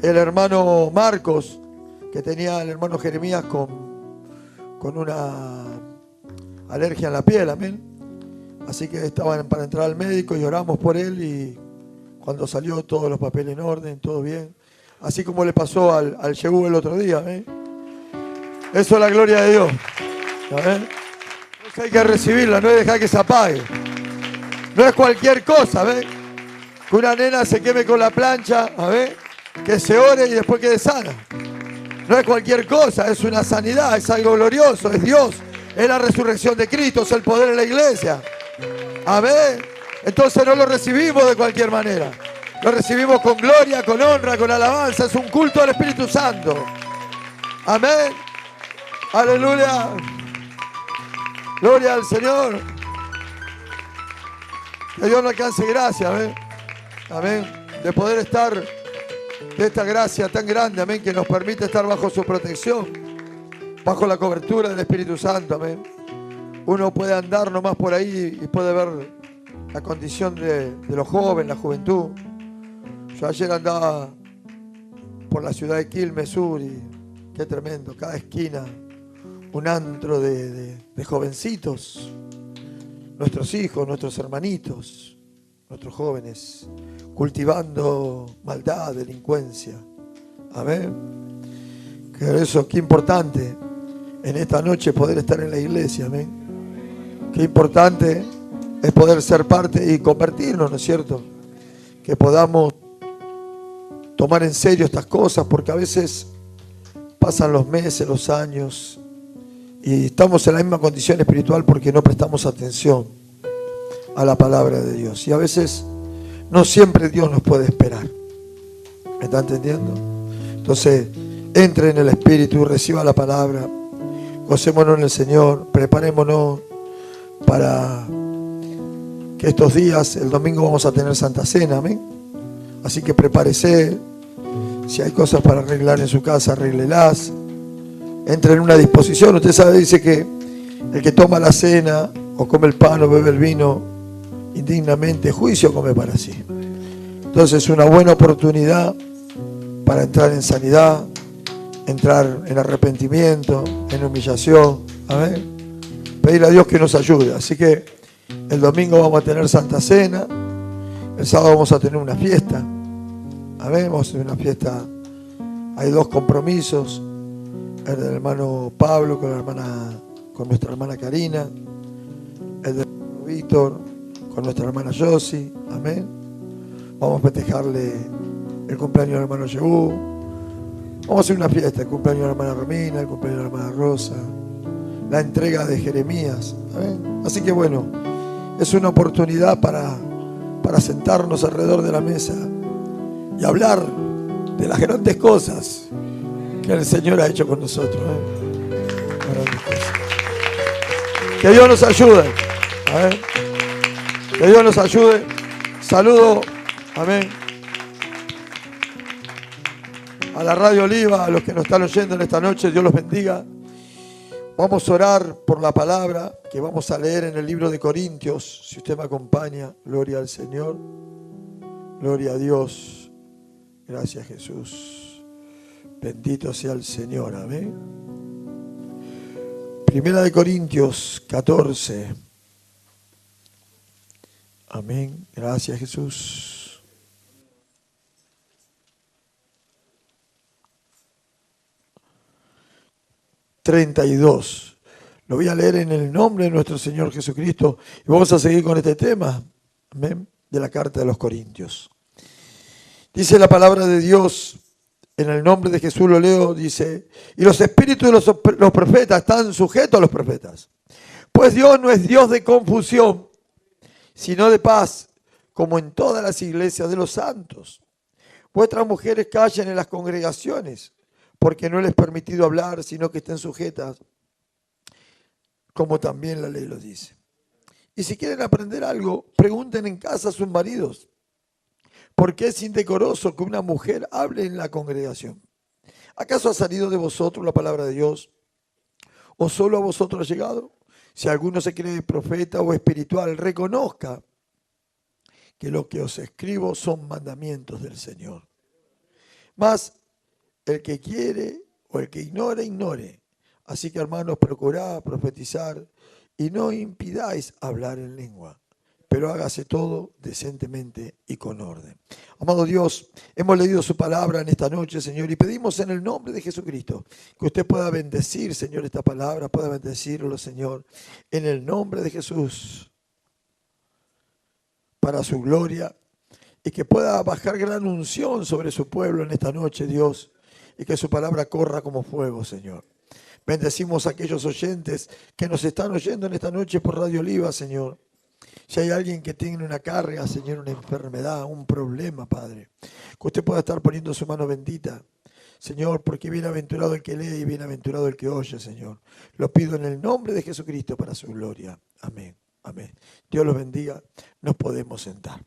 el hermano Marcos, que tenía el hermano Jeremías con una alergia en la piel, amén. Así que estaban para entrar al médico y oramos por él, y cuando salió todos los papeles en orden, todo bien. Así como le pasó al Yehú el otro día, amén. Eso es la gloria de Dios, amén. Eso hay que recibirla, no es dejar que se apague. No es cualquier cosa, ¿ves? Que una nena se queme con la plancha, ¿ves? Que se ore y después quede sana. No es cualquier cosa, es una sanidad, es algo glorioso, es Dios, es la resurrección de Cristo, es el poder en la iglesia. Amén. Entonces no lo recibimos de cualquier manera. Lo recibimos con gloria, con honra, con alabanza. Es un culto al Espíritu Santo. Amén. Aleluya. Gloria al Señor. Que Dios nos alcance gracia, amén. Amén. De poder estar, de esta gracia tan grande, amén, que nos permite estar bajo su protección, bajo la cobertura del Espíritu Santo, amén. Uno puede andar nomás por ahí y puede ver la condición de los jóvenes, la juventud. Yo ayer andaba por la ciudad de Quilmes Sur y qué tremendo, cada esquina un antro de jovencitos. Nuestros hijos, nuestros hermanitos, nuestros jóvenes, cultivando maldad, delincuencia. Amén. Que eso, qué importante en esta noche poder estar en la iglesia. Amén. Qué importante es poder ser parte y convertirnos, ¿no es cierto? Que podamos tomar en serio estas cosas, porque a veces pasan los meses, los años, y estamos en la misma condición espiritual porque no prestamos atención a la palabra de Dios. Y a veces no siempre Dios nos puede esperar. ¿Me está entendiendo? Entonces, entre en el Espíritu, reciba la palabra, gocémonos en el Señor, preparémonos para que estos días, el domingo vamos a tener Santa Cena, amén. Así que prepárese, si hay cosas para arreglar en su casa, arréglelas. Entre en una disposición. Usted sabe, dice que el que toma la cena o come el pan o bebe el vino indignamente, juicio come para sí. Entonces es una buena oportunidad para entrar en sanidad, entrar en arrepentimiento, en humillación. Amén. Pedir a Dios que nos ayude. Así que el domingo vamos a tener Santa Cena. El sábado vamos a tener una fiesta. Amén. Vamos a tener una fiesta. Hay dos compromisos. El del hermano Pablo con nuestra hermana Karina. El del hermano Víctor con nuestra hermana Josie. Amén. Vamos a festejarle el cumpleaños del hermano Yehú. Vamos a hacer una fiesta. El cumpleaños de la hermana Romina, el cumpleaños de la hermana Rosa. La entrega de Jeremías. Amén. Así que bueno, es una oportunidad para sentarnos alrededor de la mesa y hablar de las grandes cosas que el Señor ha hecho con nosotros. Que Dios nos ayude. Amén. Que Dios nos ayude. Saludo, amén, a la Radio Oliva, a los que nos están oyendo en esta noche. Dios los bendiga. Vamos a orar por la palabra que vamos a leer en el libro de Corintios. Si usted me acompaña, gloria al Señor. Gloria a Dios. Gracias, Jesús. Bendito sea el Señor, amén. Primera de Corintios 14. Amén. Gracias, Jesús. (32) Lo voy a leer en el nombre de nuestro Señor Jesucristo y vamos a seguir con este tema, amén, de la carta de los Corintios. Dice la palabra de Dios. En el nombre de Jesús lo leo, dice: y los espíritus de los profetas están sujetos a los profetas. Pues Dios no es Dios de confusión, sino de paz, como en todas las iglesias de los santos. Vuestras mujeres callen en las congregaciones, porque no les es permitido hablar, sino que estén sujetas, como también la ley lo dice. Y si quieren aprender algo, pregunten en casa a sus maridos, porque es indecoroso que una mujer hable en la congregación. ¿Acaso ha salido de vosotros la palabra de Dios? ¿O solo a vosotros ha llegado? Si alguno se cree profeta o espiritual, reconozca que lo que os escribo son mandamientos del Señor. Mas el que quiere o el que ignora, ignore. Así que, hermanos, procurad profetizar y no impidáis hablar en lengua, pero hágase todo decentemente y con orden. Amado Dios, hemos leído su palabra en esta noche, Señor, y pedimos en el nombre de Jesucristo que usted pueda bendecir, Señor, esta palabra, pueda bendecirlo, Señor, en el nombre de Jesús, para su gloria, y que pueda bajar gran unción sobre su pueblo en esta noche, Dios, y que su palabra corra como fuego, Señor. Bendecimos a aquellos oyentes que nos están oyendo en esta noche por Radio Oliva, Señor. Si hay alguien que tiene una carga, Señor, una enfermedad, un problema, Padre, que usted pueda estar poniendo su mano bendita, Señor, porque bienaventurado el que lee y bienaventurado el que oye, Señor. Lo pido en el nombre de Jesucristo para su gloria. Amén. Amén. Dios los bendiga. Nos podemos sentar.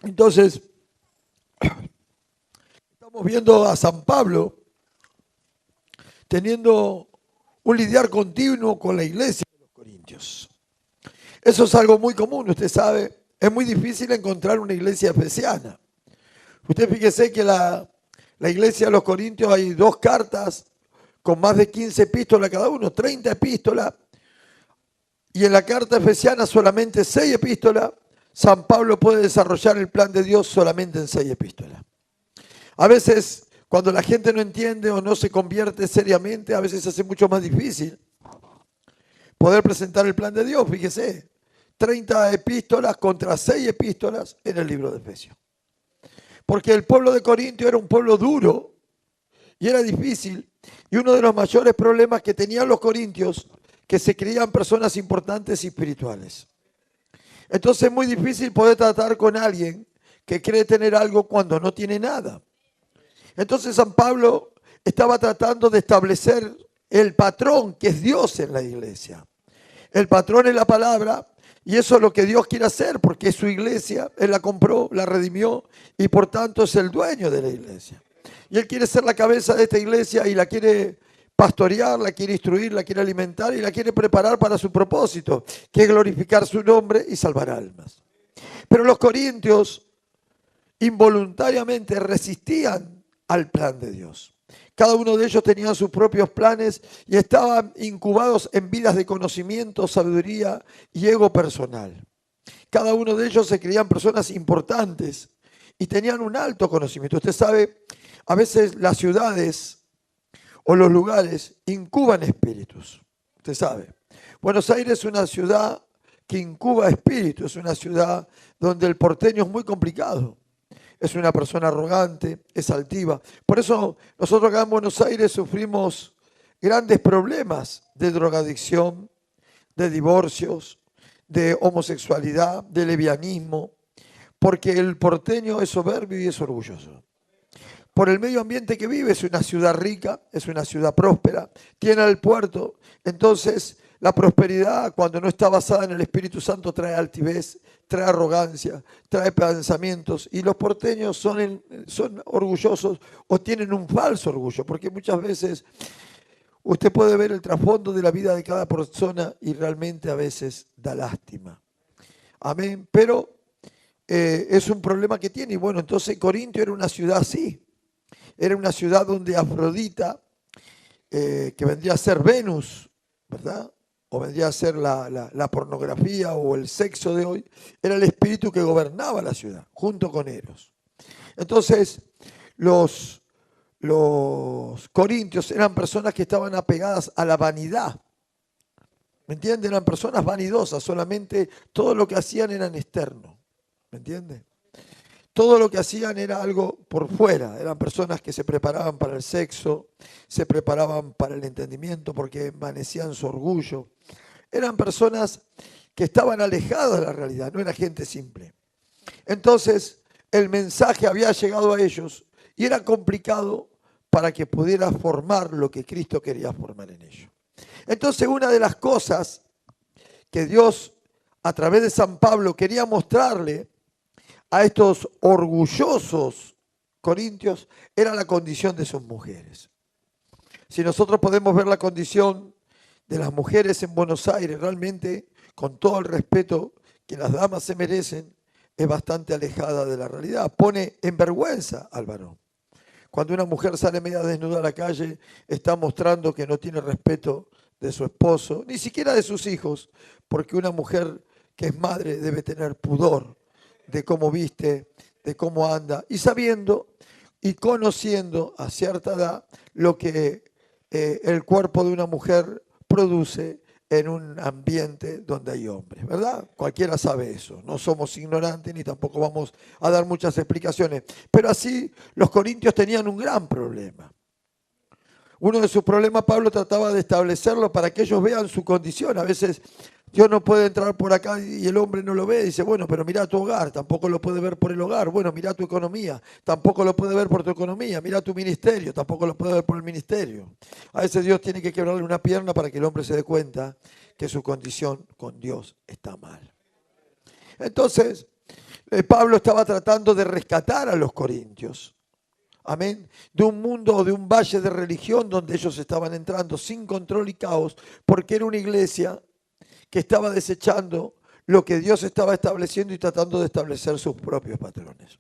Entonces, estamos viendo a San Pablo teniendo un lidiar continuo con la iglesia de los Corintios. Eso es algo muy común, usted sabe. Es muy difícil encontrar una iglesia efesiana. Usted fíjese que la iglesia de los Corintios hay 2 cartas con más de 15 epístolas cada uno, 30 epístolas. Y en la carta efesiana solamente 6 epístolas. San Pablo puede desarrollar el plan de Dios solamente en 6 epístolas. A veces, cuando la gente no entiende o no se convierte seriamente, a veces se hace mucho más difícil poder presentar el plan de Dios. Fíjese, 30 epístolas contra 6 epístolas en el libro de Efesios. Porque el pueblo de Corintio era un pueblo duro y era difícil. Y uno de los mayores problemas que tenían los corintios, que se creían personas importantes y espirituales. Entonces es muy difícil poder tratar con alguien que cree tener algo cuando no tiene nada. Entonces San Pablo estaba tratando de establecer el patrón que es Dios en la iglesia. El patrón es la palabra y eso es lo que Dios quiere hacer porque es su iglesia, Él la compró, la redimió y por tanto es el dueño de la iglesia. Y Él quiere ser la cabeza de esta iglesia y la quiere pastorear, la quiere instruir, la quiere alimentar y la quiere preparar para su propósito, que es glorificar su nombre y salvar almas. Pero los corintios involuntariamente resistían al plan de Dios. Cada uno de ellos tenía sus propios planes y estaban incubados en vidas de conocimiento, sabiduría y ego personal. Cada uno de ellos se creían personas importantes y tenían un alto conocimiento. Usted sabe, a veces las ciudades o los lugares incuban espíritus. Usted sabe. Buenos Aires es una ciudad que incuba espíritus, es una ciudad donde el porteño es muy complicado. Es una persona arrogante, es altiva. Por eso nosotros acá en Buenos Aires sufrimos grandes problemas de drogadicción, de divorcios, de homosexualidad, de lesbianismo, porque el porteño es soberbio y es orgulloso. Por el medio ambiente que vive, es una ciudad rica, es una ciudad próspera, tiene el puerto. Entonces, la prosperidad, cuando no está basada en el Espíritu Santo, trae altivez, trae arrogancia, trae pensamientos. Y los porteños son orgullosos o tienen un falso orgullo, porque muchas veces usted puede ver el trasfondo de la vida de cada persona y realmente a veces da lástima. Amén. Pero es un problema que tiene. Y bueno, entonces Corintio era una ciudad así. Era una ciudad donde Afrodita, que vendría a ser Venus, ¿verdad? O vendría a ser la pornografía o el sexo de hoy, era el espíritu que gobernaba la ciudad, junto con Eros. Entonces, los corintios eran personas que estaban apegadas a la vanidad. ¿Me entienden? Eran personas vanidosas, solamente todo lo que hacían era externo. ¿Me entienden? Todo lo que hacían era algo por fuera. Eran personas que se preparaban para el sexo, se preparaban para el entendimiento porque envanecían su orgullo. Eran personas que estaban alejadas de la realidad, no era gente simple. Entonces, el mensaje había llegado a ellos y era complicado para que pudiera formar lo que Cristo quería formar en ellos. Entonces, una de las cosas que Dios, a través de San Pablo, quería mostrarle a estos orgullosos corintios era la condición de sus mujeres. Si nosotros podemos ver la condición de las mujeres en Buenos Aires, realmente, con todo el respeto que las damas se merecen, es bastante alejada de la realidad. Pone en vergüenza al varón. Cuando una mujer sale media desnuda a la calle, está mostrando que no tiene respeto de su esposo, ni siquiera de sus hijos, porque una mujer que es madre debe tener pudor de cómo viste, de cómo anda, y sabiendo y conociendo a cierta edad lo que el cuerpo de una mujer produce en un ambiente donde hay hombres, ¿verdad? Cualquiera sabe eso, no somos ignorantes ni tampoco vamos a dar muchas explicaciones. Pero así los corintios tenían un gran problema. Uno de sus problemas, Pablo trataba de establecerlo para que ellos vean su condición. A veces Dios no puede entrar por acá y el hombre no lo ve. Dice, bueno, pero mira tu hogar, tampoco lo puede ver por el hogar. Bueno, mira tu economía, tampoco lo puede ver por tu economía. Mira tu ministerio, tampoco lo puede ver por el ministerio. A veces Dios tiene que quebrarle una pierna para que el hombre se dé cuenta que su condición con Dios está mal. Entonces, Pablo estaba tratando de rescatar a los corintios. Amén. De un mundo o de un valle de religión donde ellos estaban entrando sin control y caos, porque era una iglesia que estaba desechando lo que Dios estaba estableciendo y tratando de establecer sus propios patrones.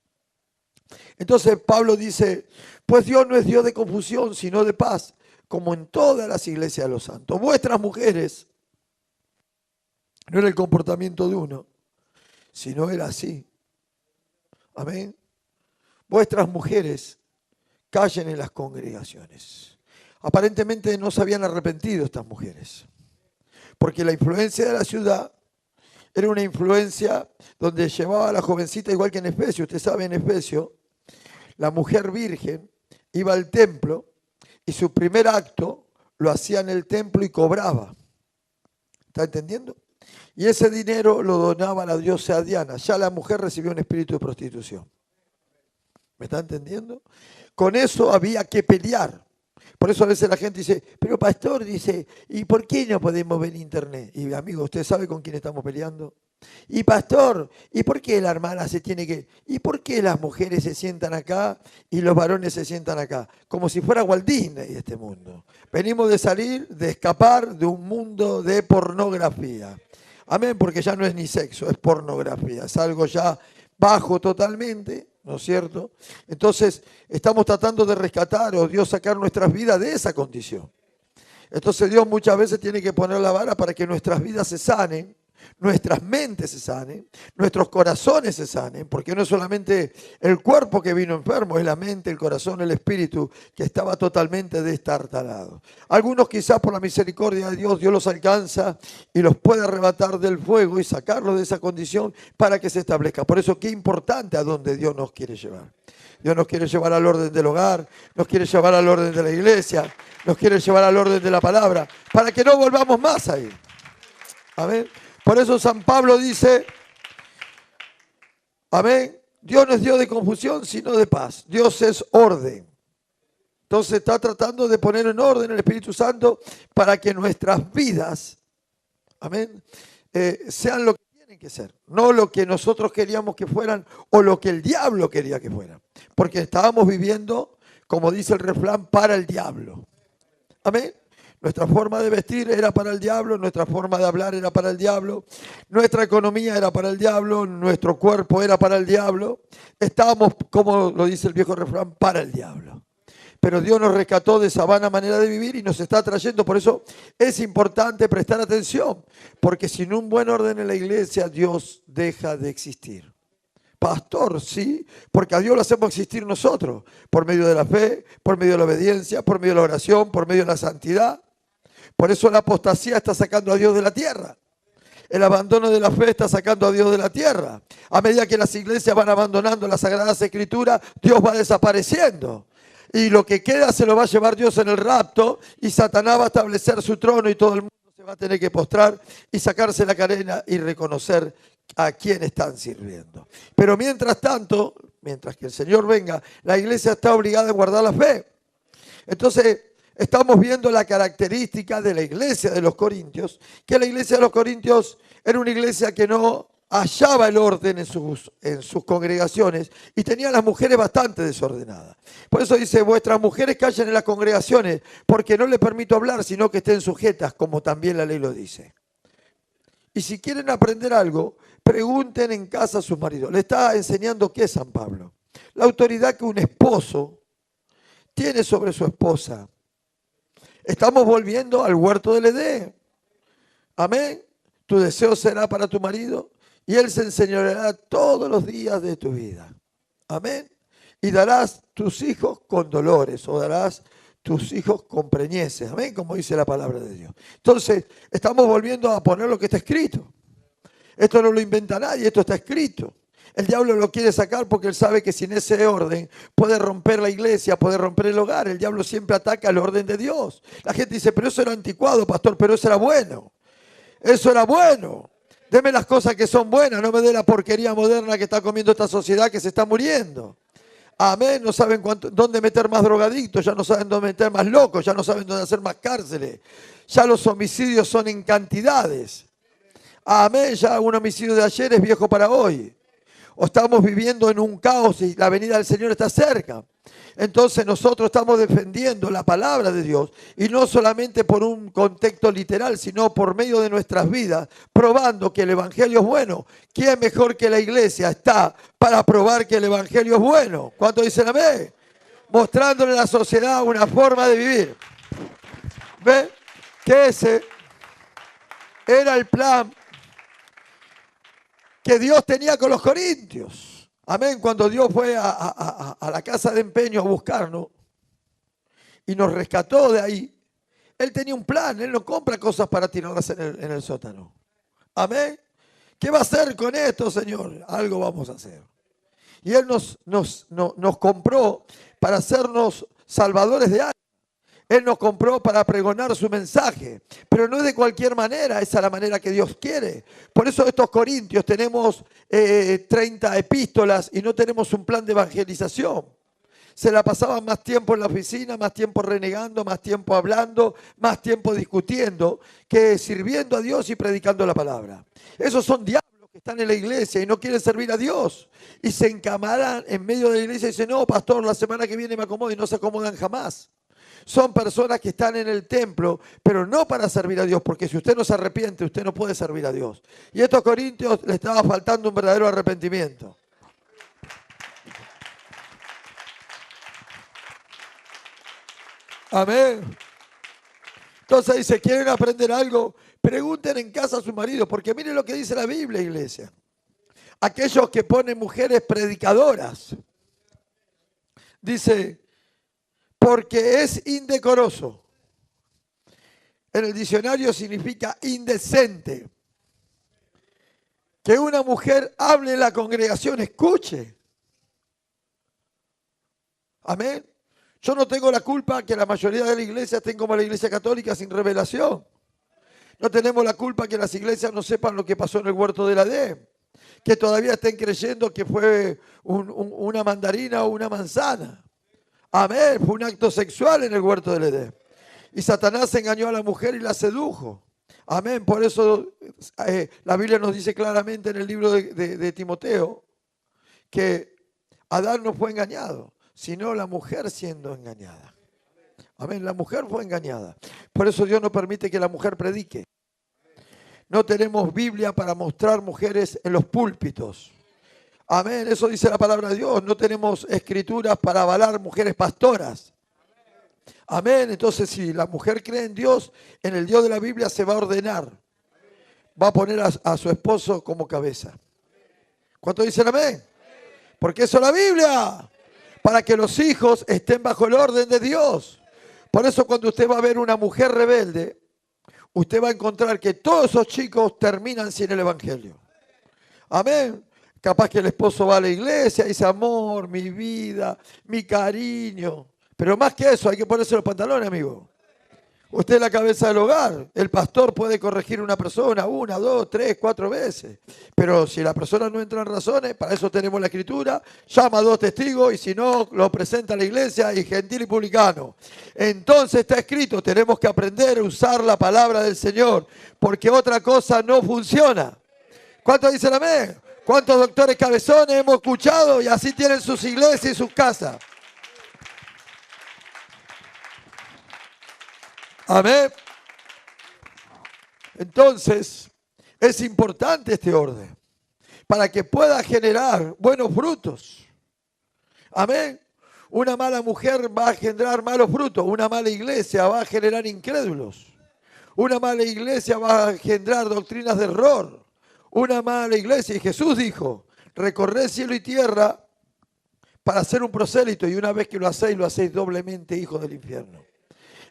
Entonces Pablo dice, pues Dios no es Dios de confusión, sino de paz, como en todas las iglesias de los santos. Vuestras mujeres, no era el comportamiento de uno, sino era así. Amén. Vuestras mujeres callen en las congregaciones. Aparentemente no se habían arrepentido estas mujeres, porque la influencia de la ciudad era una influencia donde llevaba a la jovencita igual que en Efesio. Usted sabe, en Efesio, la mujer virgen iba al templo y su primer acto lo hacía en el templo y cobraba. ¿Está entendiendo? Y ese dinero lo donaba a la diosa Diana. Ya la mujer recibió un espíritu de prostitución. ¿Me está entendiendo? Con eso había que pelear. Por eso a veces la gente dice, pero pastor, dice, ¿y por qué no podemos ver internet? Y amigo, ¿usted sabe con quién estamos peleando? Y pastor, ¿y por qué la hermana se tiene que...? ¿Y por qué las mujeres se sientan acá y los varones se sientan acá? Como si fuera Walt Disney este mundo. Venimos de salir, de escapar de un mundo de pornografía. Amén, porque ya no es ni sexo, es pornografía. Es algo ya bajo totalmente, ¿no es cierto? Entonces, estamos tratando de rescatar o Dios sacar nuestras vidas de esa condición. Entonces, Dios muchas veces tiene que poner la vara para que nuestras vidas se sanen, nuestras mentes se sanen, nuestros corazones se sanen, porque no es solamente el cuerpo que vino enfermo, es la mente, el corazón, el espíritu que estaba totalmente destartalado. Algunos quizás por la misericordia de Dios, Dios los alcanza y los puede arrebatar del fuego y sacarlos de esa condición para que se establezca. Por eso qué importante a dónde Dios nos quiere llevar. Dios nos quiere llevar al orden del hogar, nos quiere llevar al orden de la iglesia, nos quiere llevar al orden de la palabra, para que no volvamos más ahí. Amén. Por eso San Pablo dice, amén, Dios no es Dios de confusión, sino de paz. Dios es orden. Entonces está tratando de poner en orden el Espíritu Santo para que nuestras vidas, amén, sean lo que tienen que ser. No lo que nosotros queríamos que fueran o lo que el diablo quería que fueran. Porque estábamos viviendo, como dice el refrán, para el diablo. Amén. Nuestra forma de vestir era para el diablo, nuestra forma de hablar era para el diablo, nuestra economía era para el diablo, nuestro cuerpo era para el diablo. Estábamos, como lo dice el viejo refrán, para el diablo. Pero Dios nos rescató de esa vana manera de vivir y nos está trayendo. Por eso es importante prestar atención, porque sin un buen orden en la iglesia, Dios deja de existir. Pastor, sí, porque a Dios lo hacemos existir nosotros, por medio de la fe, por medio de la obediencia, por medio de la oración, por medio de la santidad. Por eso la apostasía está sacando a Dios de la tierra. El abandono de la fe está sacando a Dios de la tierra. A medida que las iglesias van abandonando las Sagradas Escrituras, Dios va desapareciendo. Y lo que queda se lo va a llevar Dios en el rapto y Satanás va a establecer su trono y todo el mundo se va a tener que postrar y sacarse la carena y reconocer a quién están sirviendo. Pero mientras tanto, mientras que el Señor venga, la iglesia está obligada a guardar la fe. Entonces, estamos viendo la característica de la iglesia de los Corintios, que la iglesia de los Corintios era una iglesia que no hallaba el orden en sus congregaciones y tenía a las mujeres bastante desordenadas. Por eso dice, vuestras mujeres callen en las congregaciones, porque no les permito hablar, sino que estén sujetas, como también la ley lo dice. Y si quieren aprender algo, pregunten en casa a sus maridos. Le está enseñando qué San Pablo. La autoridad que un esposo tiene sobre su esposa. Estamos volviendo al huerto del Edén. Amén. Tu deseo será para tu marido y él se enseñoreará todos los días de tu vida. Amén. Y darás tus hijos con dolores o darás tus hijos con preñeces. Amén, como dice la palabra de Dios. Entonces, estamos volviendo a poner lo que está escrito. Esto no lo inventa nadie, esto está escrito. El diablo lo quiere sacar porque él sabe que sin ese orden puede romper la iglesia, puede romper el hogar. El diablo siempre ataca el orden de Dios. La gente dice, pero eso era anticuado, pastor, pero eso era bueno. Eso era bueno. Deme las cosas que son buenas, no me dé la porquería moderna que está comiendo esta sociedad que se está muriendo. Amén, no saben dónde meter más drogadictos, ya no saben dónde meter más locos, ya no saben dónde hacer más cárceles. Ya los homicidios son en cantidades. Amén, ya un homicidio de ayer es viejo para hoy. O estamos viviendo en un caos y la venida del Señor está cerca. Entonces nosotros estamos defendiendo la palabra de Dios y no solamente por un contexto literal, sino por medio de nuestras vidas, probando que el Evangelio es bueno. ¿Quién mejor que la iglesia está para probar que el Evangelio es bueno? ¿Cuántos dicen amén? Mostrándole a la sociedad una forma de vivir. ¿Ve? Que ese era el plan que Dios tenía con los corintios. Amén, cuando Dios fue a la casa de empeño a buscarnos y nos rescató de ahí, Él tenía un plan, Él no compra cosas para tirarlas en el sótano. Amén. ¿Qué va a hacer con esto, Señor? Algo vamos a hacer. Y Él nos compró para hacernos salvadores de almas. Él nos compró para pregonar su mensaje, pero no es de cualquier manera, esa es la manera que Dios quiere. Por eso estos corintios tenemos 30 epístolas y no tenemos un plan de evangelización. Se la pasaban más tiempo en la oficina, más tiempo renegando, más tiempo hablando, más tiempo discutiendo, que sirviendo a Dios y predicando la palabra. Esos son diablos que están en la iglesia y no quieren servir a Dios. Y se encamaran en medio de la iglesia y dicen, no, pastor, la semana que viene me acomodo, y no se acomodan jamás. Son personas que están en el templo, pero no para servir a Dios, porque si usted no se arrepiente, usted no puede servir a Dios. Y a estos corintios les estaba faltando un verdadero arrepentimiento. Amén. Entonces dice, ¿quieren aprender algo? Pregunten en casa a su marido, porque miren lo que dice la Biblia, iglesia. Aquellos que ponen mujeres predicadoras, dice, porque es indecoroso. En el diccionario significa indecente. Que una mujer hable en la congregación, escuche. Amén. Yo no tengo la culpa que la mayoría de las iglesias estén como la iglesia católica sin revelación. No tenemos la culpa que las iglesias no sepan lo que pasó en el huerto del Edén. Que todavía estén creyendo que fue una mandarina o una manzana. Amén, fue un acto sexual en el huerto del Edén. Y Satanás engañó a la mujer y la sedujo. Amén, por eso la Biblia nos dice claramente en el libro de Timoteo que Adán no fue engañado, sino la mujer siendo engañada. Amén, la mujer fue engañada. Por eso Dios no permite que la mujer predique. No tenemos Biblia para mostrar mujeres en los púlpitos. Amén, eso dice la palabra de Dios. No tenemos escrituras para avalar mujeres pastoras. Amén, entonces si la mujer cree en Dios, en el Dios de la Biblia se va a ordenar. Va a poner a su esposo como cabeza. ¿Cuántos dicen amén? Porque eso es la Biblia. Para que los hijos estén bajo el orden de Dios. Por eso cuando usted va a ver una mujer rebelde, usted va a encontrar que todos esos chicos terminan sin el Evangelio. Amén. Capaz que el esposo va a la iglesia y dice, amor, mi vida, mi cariño. Pero más que eso, hay que ponerse los pantalones, amigo. Usted es la cabeza del hogar. El pastor puede corregir a una persona 1, 2, 3, 4 veces. Pero si la persona no entra en razones, para eso tenemos la escritura, llama a 2 testigos y si no, lo presenta a la iglesia y gentil y publicano. Entonces está escrito, tenemos que aprender a usar la palabra del Señor, porque otra cosa no funciona. ¿Cuántos dicen amén? ¿Cuántos doctores cabezones hemos escuchado y así tienen sus iglesias y sus casas? Amén. Entonces, es importante este orden. para que pueda generar buenos frutos. Amén. Una mala mujer va a generar malos frutos. Una mala iglesia va a generar incrédulos. Una mala iglesia va a engendrar doctrinas de error. Una mala iglesia, y Jesús dijo, recorred cielo y tierra para ser un prosélito, y una vez que lo hacéis doblemente hijos del infierno.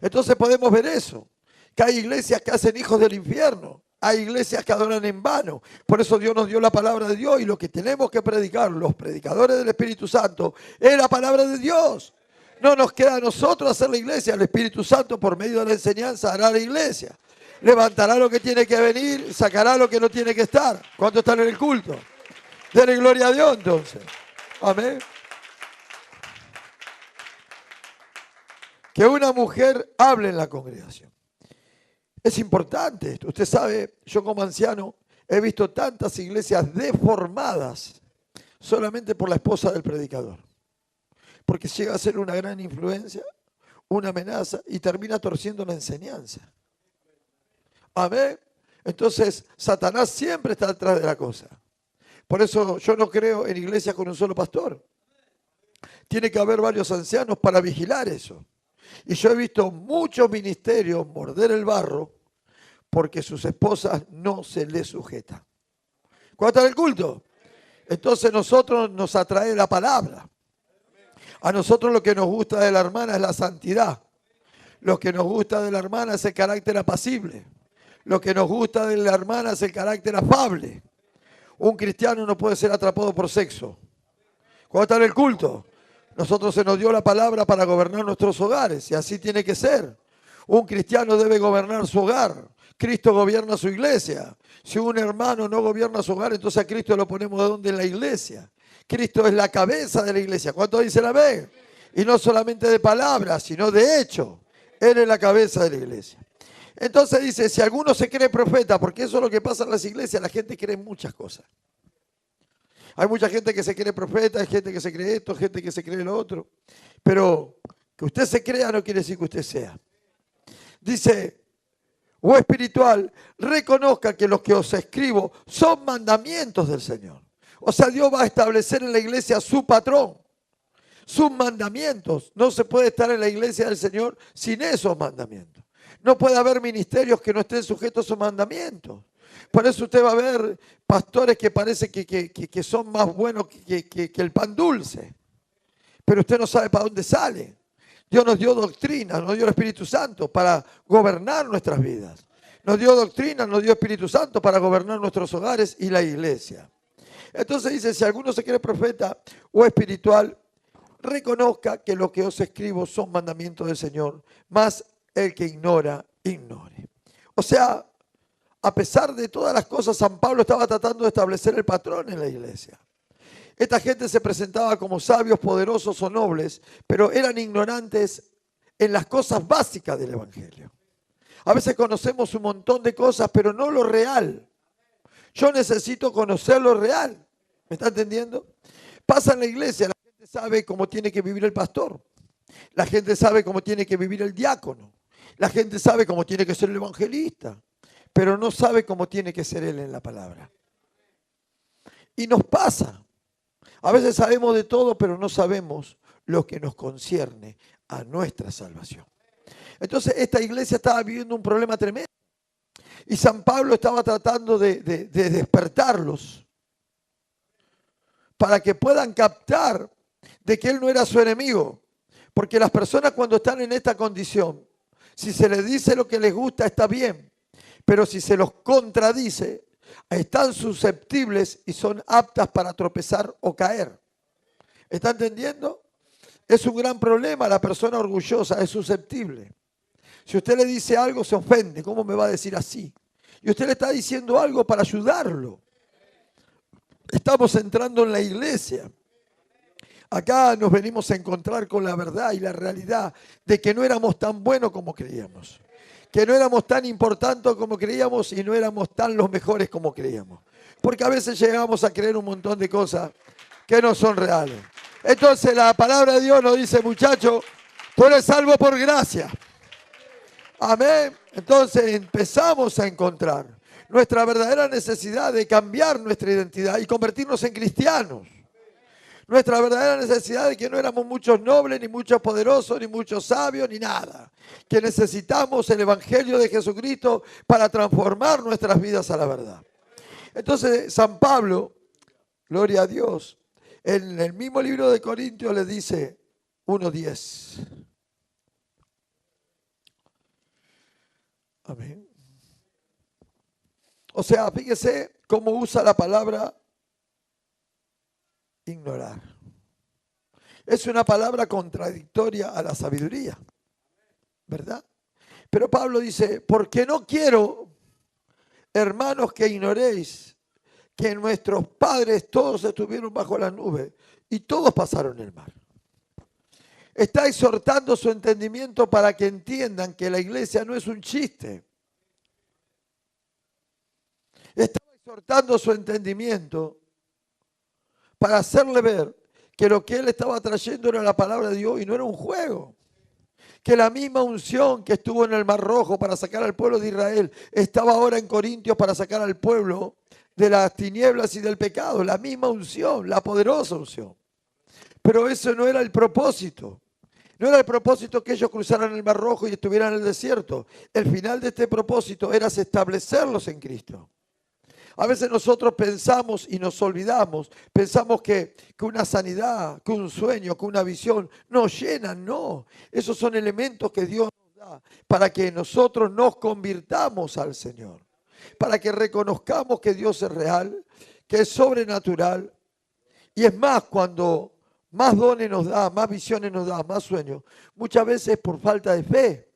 Entonces podemos ver eso, que hay iglesias que hacen hijos del infierno. Hay iglesias que adoran en vano. Por eso Dios nos dio la palabra de Dios, y lo que tenemos que predicar, los predicadores del Espíritu Santo, es la palabra de Dios. No nos queda a nosotros hacer la iglesia. El Espíritu Santo, por medio de la enseñanza, hará la iglesia. Levantará lo que tiene que venir, sacará lo que no tiene que estar. ¿Cuántos están en el culto? Denle gloria a Dios entonces. Amén. Que una mujer hable en la congregación. Es importante esto. Usted sabe, yo como anciano he visto tantas iglesias deformadas solamente por la esposa del predicador. Porque llega a ser una gran influencia, una amenaza, y termina torciendo la enseñanza. Amén. Entonces, Satanás siempre está detrás de la cosa. Por eso yo no creo en iglesias con un solo pastor. Tiene que haber varios ancianos para vigilar eso. Y yo he visto muchos ministerios morder el barro porque sus esposas no se les sujetan. ¿Cuánto está el culto? Entonces nosotros nos atrae la palabra. A nosotros lo que nos gusta de la hermana es la santidad. Lo que nos gusta de la hermana es el carácter apacible. Lo que nos gusta de la hermana es el carácter afable. Un cristiano no puede ser atrapado por sexo. ¿Cuánto está en el culto? Nosotros se nos dio la palabra para gobernar nuestros hogares, y así tiene que ser. Un cristiano debe gobernar su hogar. Cristo gobierna su iglesia. Si un hermano no gobierna su hogar, entonces a Cristo lo ponemos de donde en la iglesia. Cristo es la cabeza de la iglesia. ¿Cuántos dicen amén? Y no solamente de palabras, sino de hecho. Él es la cabeza de la iglesia. Entonces dice, si alguno se cree profeta, porque eso es lo que pasa en las iglesias, la gente cree muchas cosas. Hay mucha gente que se cree profeta, hay gente que se cree esto, gente que se cree lo otro. Pero que usted se crea no quiere decir que usted sea. Dice, o espiritual, reconozca que los que os escribo son mandamientos del Señor. O sea, Dios va a establecer en la iglesia su patrón, sus mandamientos. No se puede estar en la iglesia del Señor sin esos mandamientos. No puede haber ministerios que no estén sujetos a sus mandamientos. Por eso usted va a ver pastores que parece que son más buenos que el pan dulce. Pero usted no sabe para dónde sale. Dios nos dio doctrina, nos dio el Espíritu Santo para gobernar nuestras vidas. Nos dio doctrina, nos dio Espíritu Santo para gobernar nuestros hogares y la iglesia. Entonces dice, si alguno se cree profeta o espiritual, reconozca que lo que os escribo son mandamientos del Señor, mas el que ignora, ignore. O sea, a pesar de todas las cosas, San Pablo estaba tratando de establecer el patrón en la iglesia. Esta gente se presentaba como sabios, poderosos o nobles, pero eran ignorantes en las cosas básicas del evangelio. A veces conocemos un montón de cosas, pero no lo real. Yo necesito conocer lo real. ¿Me está entendiendo? Pasa en la iglesia, la gente sabe cómo tiene que vivir el pastor. La gente sabe cómo tiene que vivir el diácono. La gente sabe cómo tiene que ser el evangelista, pero no sabe cómo tiene que ser él en la palabra. Y nos pasa. A veces sabemos de todo, pero no sabemos lo que nos concierne a nuestra salvación. Entonces, esta iglesia estaba viviendo un problema tremendo. Y San Pablo estaba tratando de despertarlos para que puedan captar de que él no era su enemigo. Porque las personas cuando están en esta condición, si se les dice lo que les gusta está bien, pero si se los contradice, están susceptibles y son aptas para tropezar o caer. ¿Está entendiendo? Es un gran problema, la persona orgullosa es susceptible. Si usted le dice algo se ofende, ¿cómo me va a decir así? Y usted le está diciendo algo para ayudarlo. Estamos entrando en la iglesia. Acá nos venimos a encontrar con la verdad y la realidad de que no éramos tan buenos como creíamos. Que no éramos tan importantes como creíamos y no éramos tan los mejores como creíamos. Porque a veces llegamos a creer un montón de cosas que no son reales. Entonces la palabra de Dios nos dice, muchacho, tú eres salvo por gracia. Amén. Entonces empezamos a encontrar. Nuestra verdadera necesidad de cambiar nuestra identidad y convertirnos en cristianos. Nuestra verdadera necesidad de que no éramos muchos nobles, ni muchos poderosos, ni muchos sabios, ni nada. Que necesitamos el Evangelio de Jesucristo para transformar nuestras vidas a la verdad. Entonces, San Pablo, gloria a Dios, en el mismo libro de Corintios le dice 1:10. Amén. O sea, fíjese cómo usa la palabra ignorar. Es una palabra contradictoria a la sabiduría, ¿verdad? Pero Pablo dice, porque no quiero, hermanos, que ignoréis que nuestros padres todos estuvieron bajo la nube y todos pasaron el mar. Está exhortando su entendimiento para que entiendan que la iglesia no es un chiste. Estaba exhortando su entendimiento para hacerle ver que lo que él estaba trayendo era la palabra de Dios y no era un juego. Que la misma unción que estuvo en el Mar Rojo para sacar al pueblo de Israel estaba ahora en Corintios para sacar al pueblo de las tinieblas y del pecado. La misma unción, la poderosa unción. Pero eso no era el propósito. No era el propósito que ellos cruzaran el Mar Rojo y estuvieran en el desierto. El final de este propósito era establecerlos en Cristo. A veces nosotros pensamos y nos olvidamos, pensamos que una sanidad, que un sueño, que una visión nos llenan, no. Esos son elementos que Dios nos da para que nosotros nos convirtamos al Señor, para que reconozcamos que Dios es real, que es sobrenatural. Y es más, cuando más dones nos da, más visiones nos da, más sueños, muchas veces por falta de fe,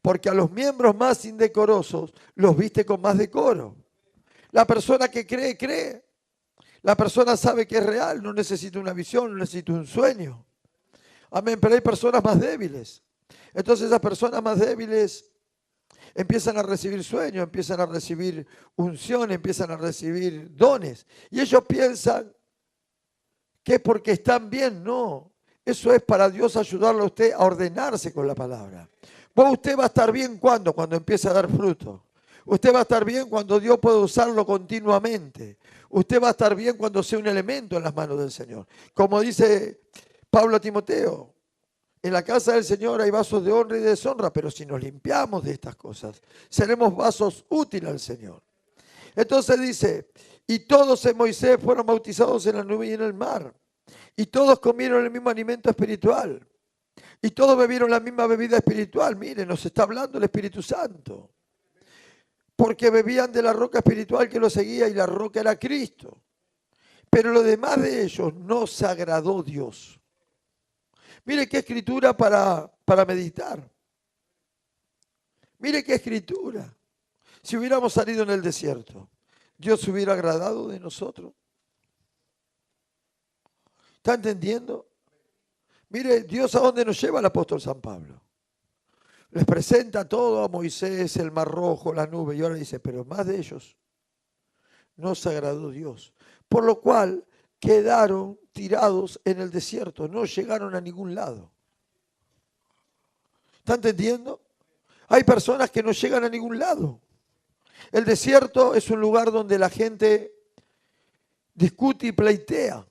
porque a los miembros más indecorosos los viste con más decoro. La persona que cree, cree. La persona sabe que es real, no necesita una visión, no necesita un sueño. Amén, pero hay personas más débiles. Entonces esas personas más débiles empiezan a recibir sueños, empiezan a recibir unción, empiezan a recibir dones. Y ellos piensan que es porque están bien, no. Eso es para Dios ayudarle a usted a ordenarse con la palabra. Usted va a estar bien cuando empiece a dar fruto. Usted va a estar bien cuando Dios pueda usarlo continuamente. Usted va a estar bien cuando sea un elemento en las manos del Señor. Como dice Pablo a Timoteo, en la casa del Señor hay vasos de honra y de deshonra, pero si nos limpiamos de estas cosas, seremos vasos útiles al Señor. Entonces dice, y todos en Moisés fueron bautizados en la nube y en el mar, y todos comieron el mismo alimento espiritual, y todos bebieron la misma bebida espiritual. Miren, nos está hablando el Espíritu Santo. Porque bebían de la roca espiritual que los seguía y la roca era Cristo. Pero lo demás de ellos no se agradó Dios. Mire qué escritura para meditar. Mire qué escritura. Si hubiéramos salido en el desierto, ¿Dios se hubiera agradado de nosotros? ¿Está entendiendo? Mire, Dios a dónde nos lleva el apóstol San Pablo. Les presenta todo a Moisés, el Mar Rojo, la nube, y ahora dice, pero más de ellos no se agradó Dios. Por lo cual quedaron tirados en el desierto, no llegaron a ningún lado. ¿Está entendiendo? Hay personas que no llegan a ningún lado. El desierto es un lugar donde la gente discute y pleitea.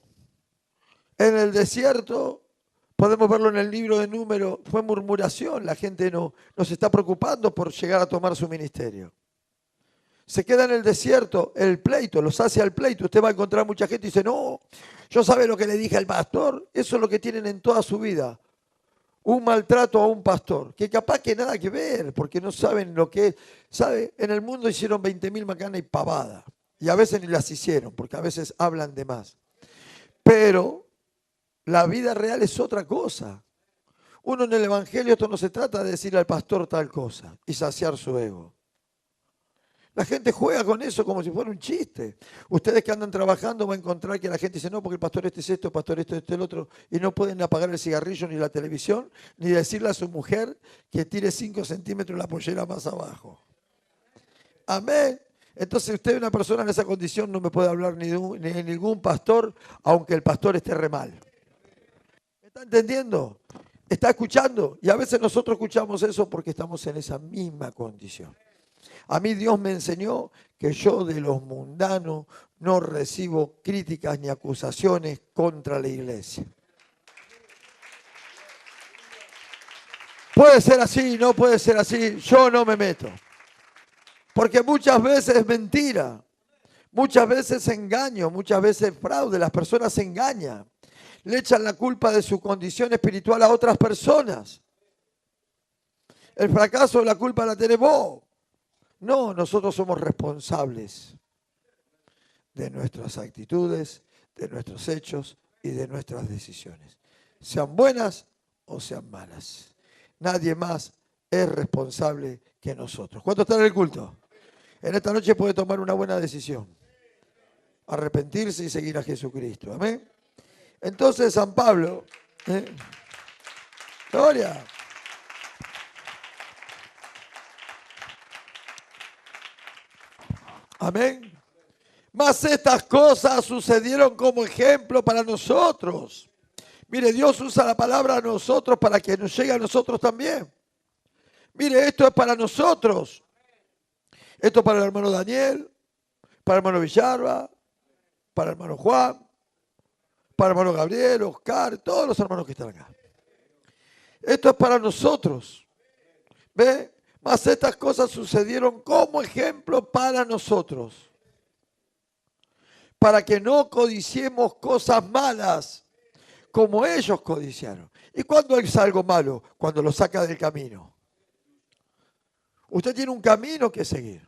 En el desierto, podemos verlo en el libro de Números, fue murmuración. La gente no se está preocupando por llegar a tomar su ministerio. Se queda en el desierto, el pleito, los hace al pleito. Usted va a encontrar mucha gente y dice, no, yo sabe lo que le dije al pastor. Eso es lo que tienen en toda su vida. Un maltrato a un pastor, que capaz que nada que ver, porque no saben lo que es. ¿Sabe? En el mundo hicieron 20.000 macanas y pavadas. Y a veces ni las hicieron, porque a veces hablan de más. Pero la vida real es otra cosa. Uno en el Evangelio, esto no se trata de decirle al pastor tal cosa y saciar su ego. La gente juega con eso como si fuera un chiste. Ustedes que andan trabajando van a encontrar que la gente dice, no, porque el pastor este es esto, el pastor esto, el otro, y no pueden apagar el cigarrillo ni la televisión, ni decirle a su mujer que tire 5 centímetros la pollera más abajo. Amén. Entonces usted, una persona en esa condición, no me puede hablar ni de ningún pastor, aunque el pastor esté re mal. ¿Está entendiendo? ¿Está escuchando? Y a veces nosotros escuchamos eso porque estamos en esa misma condición. A mí Dios me enseñó que yo de los mundanos no recibo críticas ni acusaciones contra la iglesia. Puede ser así, no puede ser así, yo no me meto. Porque muchas veces es mentira, muchas veces engaño, muchas veces fraude, las personas se engañan. Le echan la culpa de su condición espiritual a otras personas. El fracaso, la culpa la tenés vos. No, nosotros somos responsables de nuestras actitudes, de nuestros hechos y de nuestras decisiones. Sean buenas o sean malas. Nadie más es responsable que nosotros. ¿Cuántos están en el culto? En esta noche puede tomar una buena decisión. Arrepentirse y seguir a Jesucristo. Amén. Entonces San Pablo, gloria. Amén. Mas estas cosas sucedieron como ejemplo para nosotros. Mire, Dios usa la palabra a nosotros para que nos llegue a nosotros también. Mire, esto es para nosotros. Esto es para el hermano Daniel, para el hermano Villalba, para el hermano Juan, para el hermano Gabriel, Oscar, todos los hermanos que están acá. Esto es para nosotros. ¿Ve? Mas estas cosas sucedieron como ejemplo para nosotros. Para que no codiciemos cosas malas como ellos codiciaron. ¿Y cuándo es algo malo? Cuando lo saca del camino. Usted tiene un camino que seguir.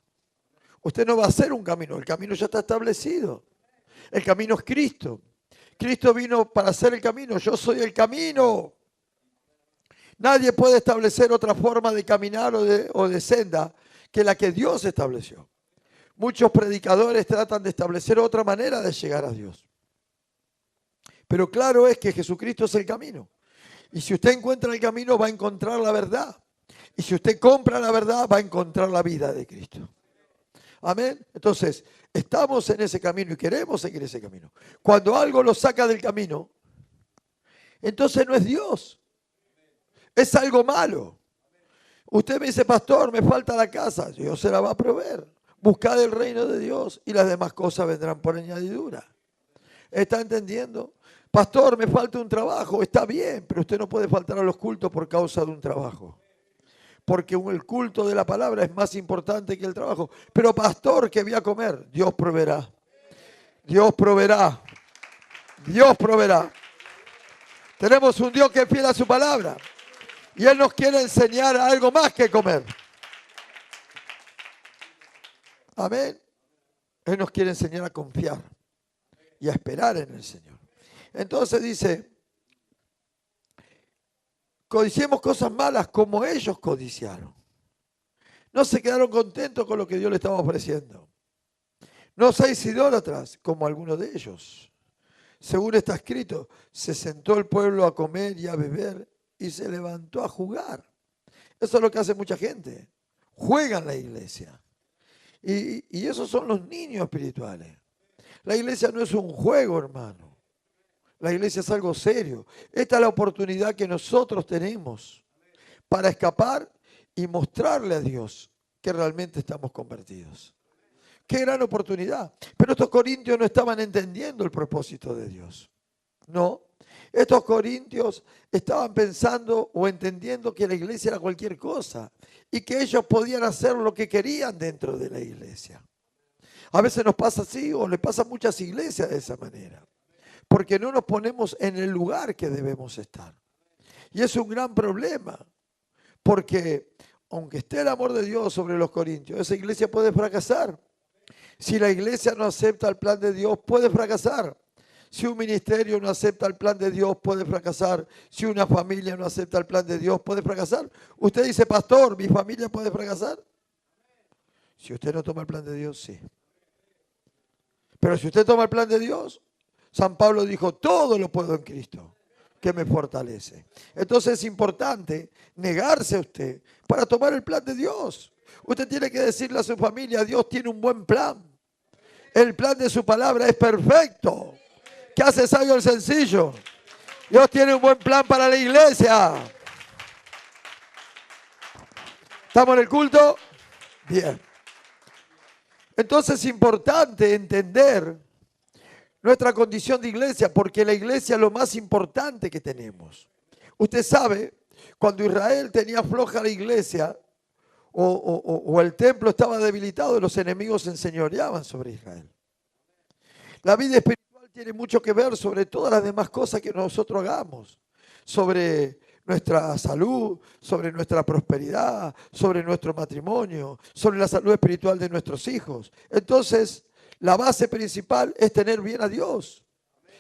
Usted no va a hacer un camino. El camino ya está establecido. El camino es Cristo. Cristo vino para hacer el camino. Yo soy el camino. Nadie puede establecer otra forma de caminar o de senda que la que Dios estableció. Muchos predicadores tratan de establecer otra manera de llegar a Dios. Pero claro es que Jesucristo es el camino. Y si usted encuentra el camino, va a encontrar la verdad. Y si usted compra la verdad, va a encontrar la vida de Cristo. Amén. Entonces, estamos en ese camino y queremos seguir ese camino. Cuando algo lo saca del camino, entonces no es Dios. Es algo malo. Usted me dice, pastor, me falta la casa. Dios se la va a proveer. Buscad el reino de Dios y las demás cosas vendrán por añadidura. ¿Está entendiendo? Pastor, me falta un trabajo. Está bien, pero usted no puede faltar a los cultos por causa de un trabajo. Porque el culto de la palabra es más importante que el trabajo. Pero pastor, ¿qué voy a comer? Dios proveerá. Dios proveerá. Dios proveerá. Tenemos un Dios que es fiel a su palabra. Y Él nos quiere enseñar algo más que comer. Amén. Él nos quiere enseñar a confiar y a esperar en el Señor. Entonces dice, codiciemos cosas malas como ellos codiciaron. No se quedaron contentos con lo que Dios les estaba ofreciendo. No seáis idólatras como algunos de ellos. Según está escrito, se sentó el pueblo a comer y a beber y se levantó a jugar. Eso es lo que hace mucha gente. Juegan la iglesia. Y esos son los niños espirituales. La iglesia no es un juego, hermano. La iglesia es algo serio. Esta es la oportunidad que nosotros tenemos para escapar y mostrarle a Dios que realmente estamos convertidos. Qué gran oportunidad. Pero estos corintios no estaban entendiendo el propósito de Dios. No. Estos corintios estaban pensando o entendiendo que la iglesia era cualquier cosa y que ellos podían hacer lo que querían dentro de la iglesia. A veces nos pasa así o le pasa a muchas iglesias de esa manera, porque no nos ponemos en el lugar que debemos estar. Y es un gran problema, porque aunque esté el amor de Dios sobre los corintios, esa iglesia puede fracasar. Si la iglesia no acepta el plan de Dios, puede fracasar. Si un ministerio no acepta el plan de Dios, puede fracasar. Si una familia no acepta el plan de Dios, puede fracasar. Usted dice, pastor, ¿mi familia puede fracasar? Si usted no toma el plan de Dios, sí. Pero si usted toma el plan de Dios, San Pablo dijo, todo lo puedo en Cristo, que me fortalece. Entonces es importante negarse a usted para tomar el plan de Dios. Usted tiene que decirle a su familia, Dios tiene un buen plan. El plan de su palabra es perfecto. ¿Qué hace sabio el sencillo? Dios tiene un buen plan para la iglesia. ¿Estamos en el culto? Bien. Entonces es importante entender nuestra condición de iglesia, porque la iglesia es lo más importante que tenemos. Usted sabe, cuando Israel tenía floja la iglesia o el templo estaba debilitado, los enemigos se enseñoreaban sobre Israel. La vida espiritual tiene mucho que ver sobre todas las demás cosas que nosotros hagamos, sobre nuestra salud, sobre nuestra prosperidad, sobre nuestro matrimonio, sobre la salud espiritual de nuestros hijos. Entonces, la base principal es tener bien a Dios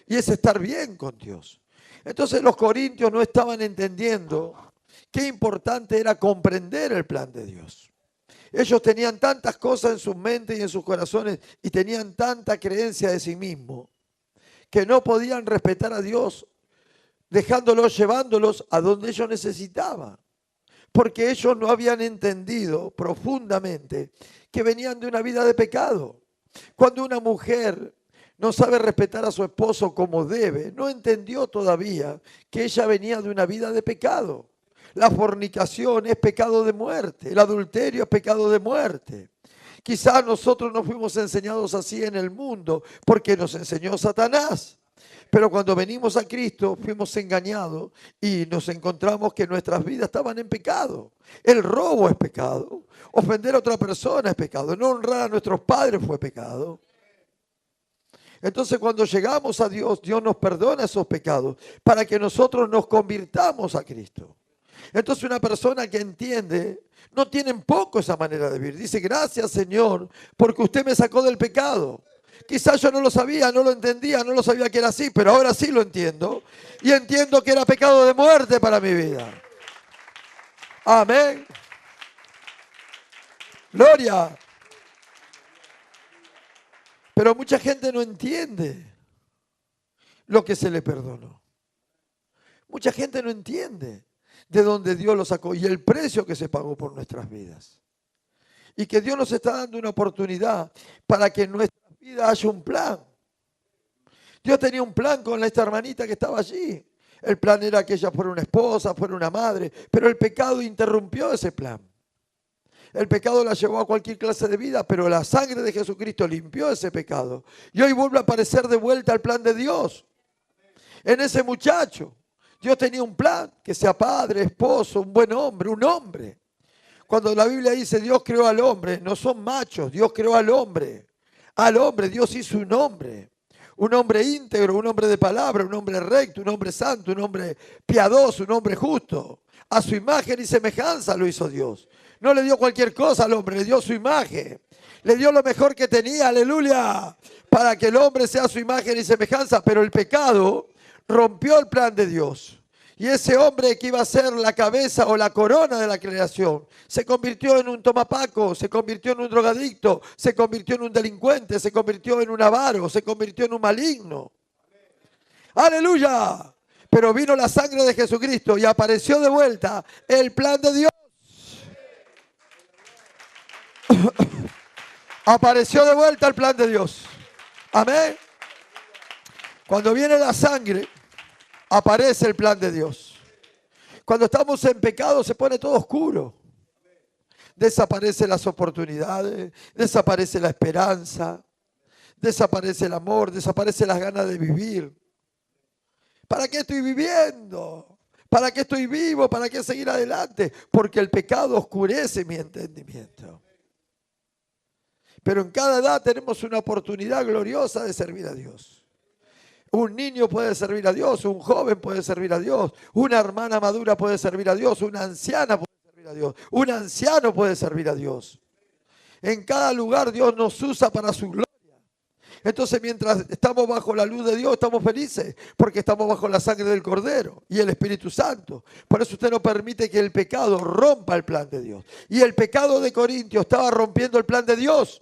y es estar bien con Dios. Entonces los corintios no estaban entendiendo qué importante era comprender el plan de Dios. Ellos tenían tantas cosas en sus mentes y en sus corazones y tenían tanta creencia de sí mismos que no podían respetar a Dios dejándolos, llevándolos a donde ellos necesitaban. Porque ellos no habían entendido profundamente que venían de una vida de pecado. Cuando una mujer no sabe respetar a su esposo como debe, no entendió todavía que ella venía de una vida de pecado. La fornicación es pecado de muerte, el adulterio es pecado de muerte. Quizás nosotros no fuimos enseñados así en el mundo porque nos enseñó Satanás. Pero cuando venimos a Cristo fuimos engañados y nos encontramos que nuestras vidas estaban en pecado. El robo es pecado, ofender a otra persona es pecado, no honrar a nuestros padres fue pecado. Entonces cuando llegamos a Dios, Dios nos perdona esos pecados para que nosotros nos convirtamos a Cristo. Entonces una persona que entiende, no tiene en poco esa manera de vivir. Dice, gracias Señor, porque usted me sacó del pecado. Quizás yo no lo sabía, no lo entendía, no lo sabía que era así, pero ahora sí lo entiendo. Y entiendo que era pecado de muerte para mi vida. Amén. Gloria. Pero mucha gente no entiende lo que se le perdonó. Mucha gente no entiende de dónde Dios lo sacó y el precio que se pagó por nuestras vidas. Y que Dios nos está dando una oportunidad para que en nuestra vida haya un plan. Dios tenía un plan con esta hermanita que estaba allí. El plan era que ella fuera una esposa, fuera una madre, pero el pecado interrumpió ese plan. El pecado la llevó a cualquier clase de vida, pero la sangre de Jesucristo limpió ese pecado. Y hoy vuelve a aparecer de vuelta el plan de Dios. En ese muchacho, Dios tenía un plan, que sea padre, esposo, un buen hombre, un hombre. Cuando la Biblia dice Dios creó al hombre, no son machos, Dios creó al hombre. Al hombre, Dios hizo un hombre íntegro, un hombre de palabra, un hombre recto, un hombre santo, un hombre piadoso, un hombre justo. A su imagen y semejanza lo hizo Dios. No le dio cualquier cosa al hombre, le dio su imagen. Le dio lo mejor que tenía, aleluya, para que el hombre sea su imagen y semejanza. Pero el pecado rompió el plan de Dios. Y ese hombre que iba a ser la cabeza o la corona de la creación, se convirtió en un tomapaco, se convirtió en un drogadicto, se convirtió en un delincuente, se convirtió en un avaro, se convirtió en un maligno. ¡Aleluya! Pero vino la sangre de Jesucristo y apareció de vuelta el plan de Dios. Apareció de vuelta el plan de Dios. Amén. Cuando viene la sangre, aparece el plan de Dios. Cuando estamos en pecado se pone todo oscuro. Desaparecen las oportunidades, desaparece la esperanza, desaparece el amor, desaparecen las ganas de vivir. ¿Para qué estoy viviendo? ¿Para qué estoy vivo? ¿Para qué seguir adelante? Porque el pecado oscurece mi entendimiento. Pero en cada edad tenemos una oportunidad gloriosa de servir a Dios. Un niño puede servir a Dios, un joven puede servir a Dios, una hermana madura puede servir a Dios, una anciana puede servir a Dios, un anciano puede servir a Dios. En cada lugar Dios nos usa para su gloria. Entonces mientras estamos bajo la luz de Dios estamos felices porque estamos bajo la sangre del Cordero y el Espíritu Santo. Por eso usted no permite que el pecado rompa el plan de Dios. Y el pecado de Corintio estaba rompiendo el plan de Dios.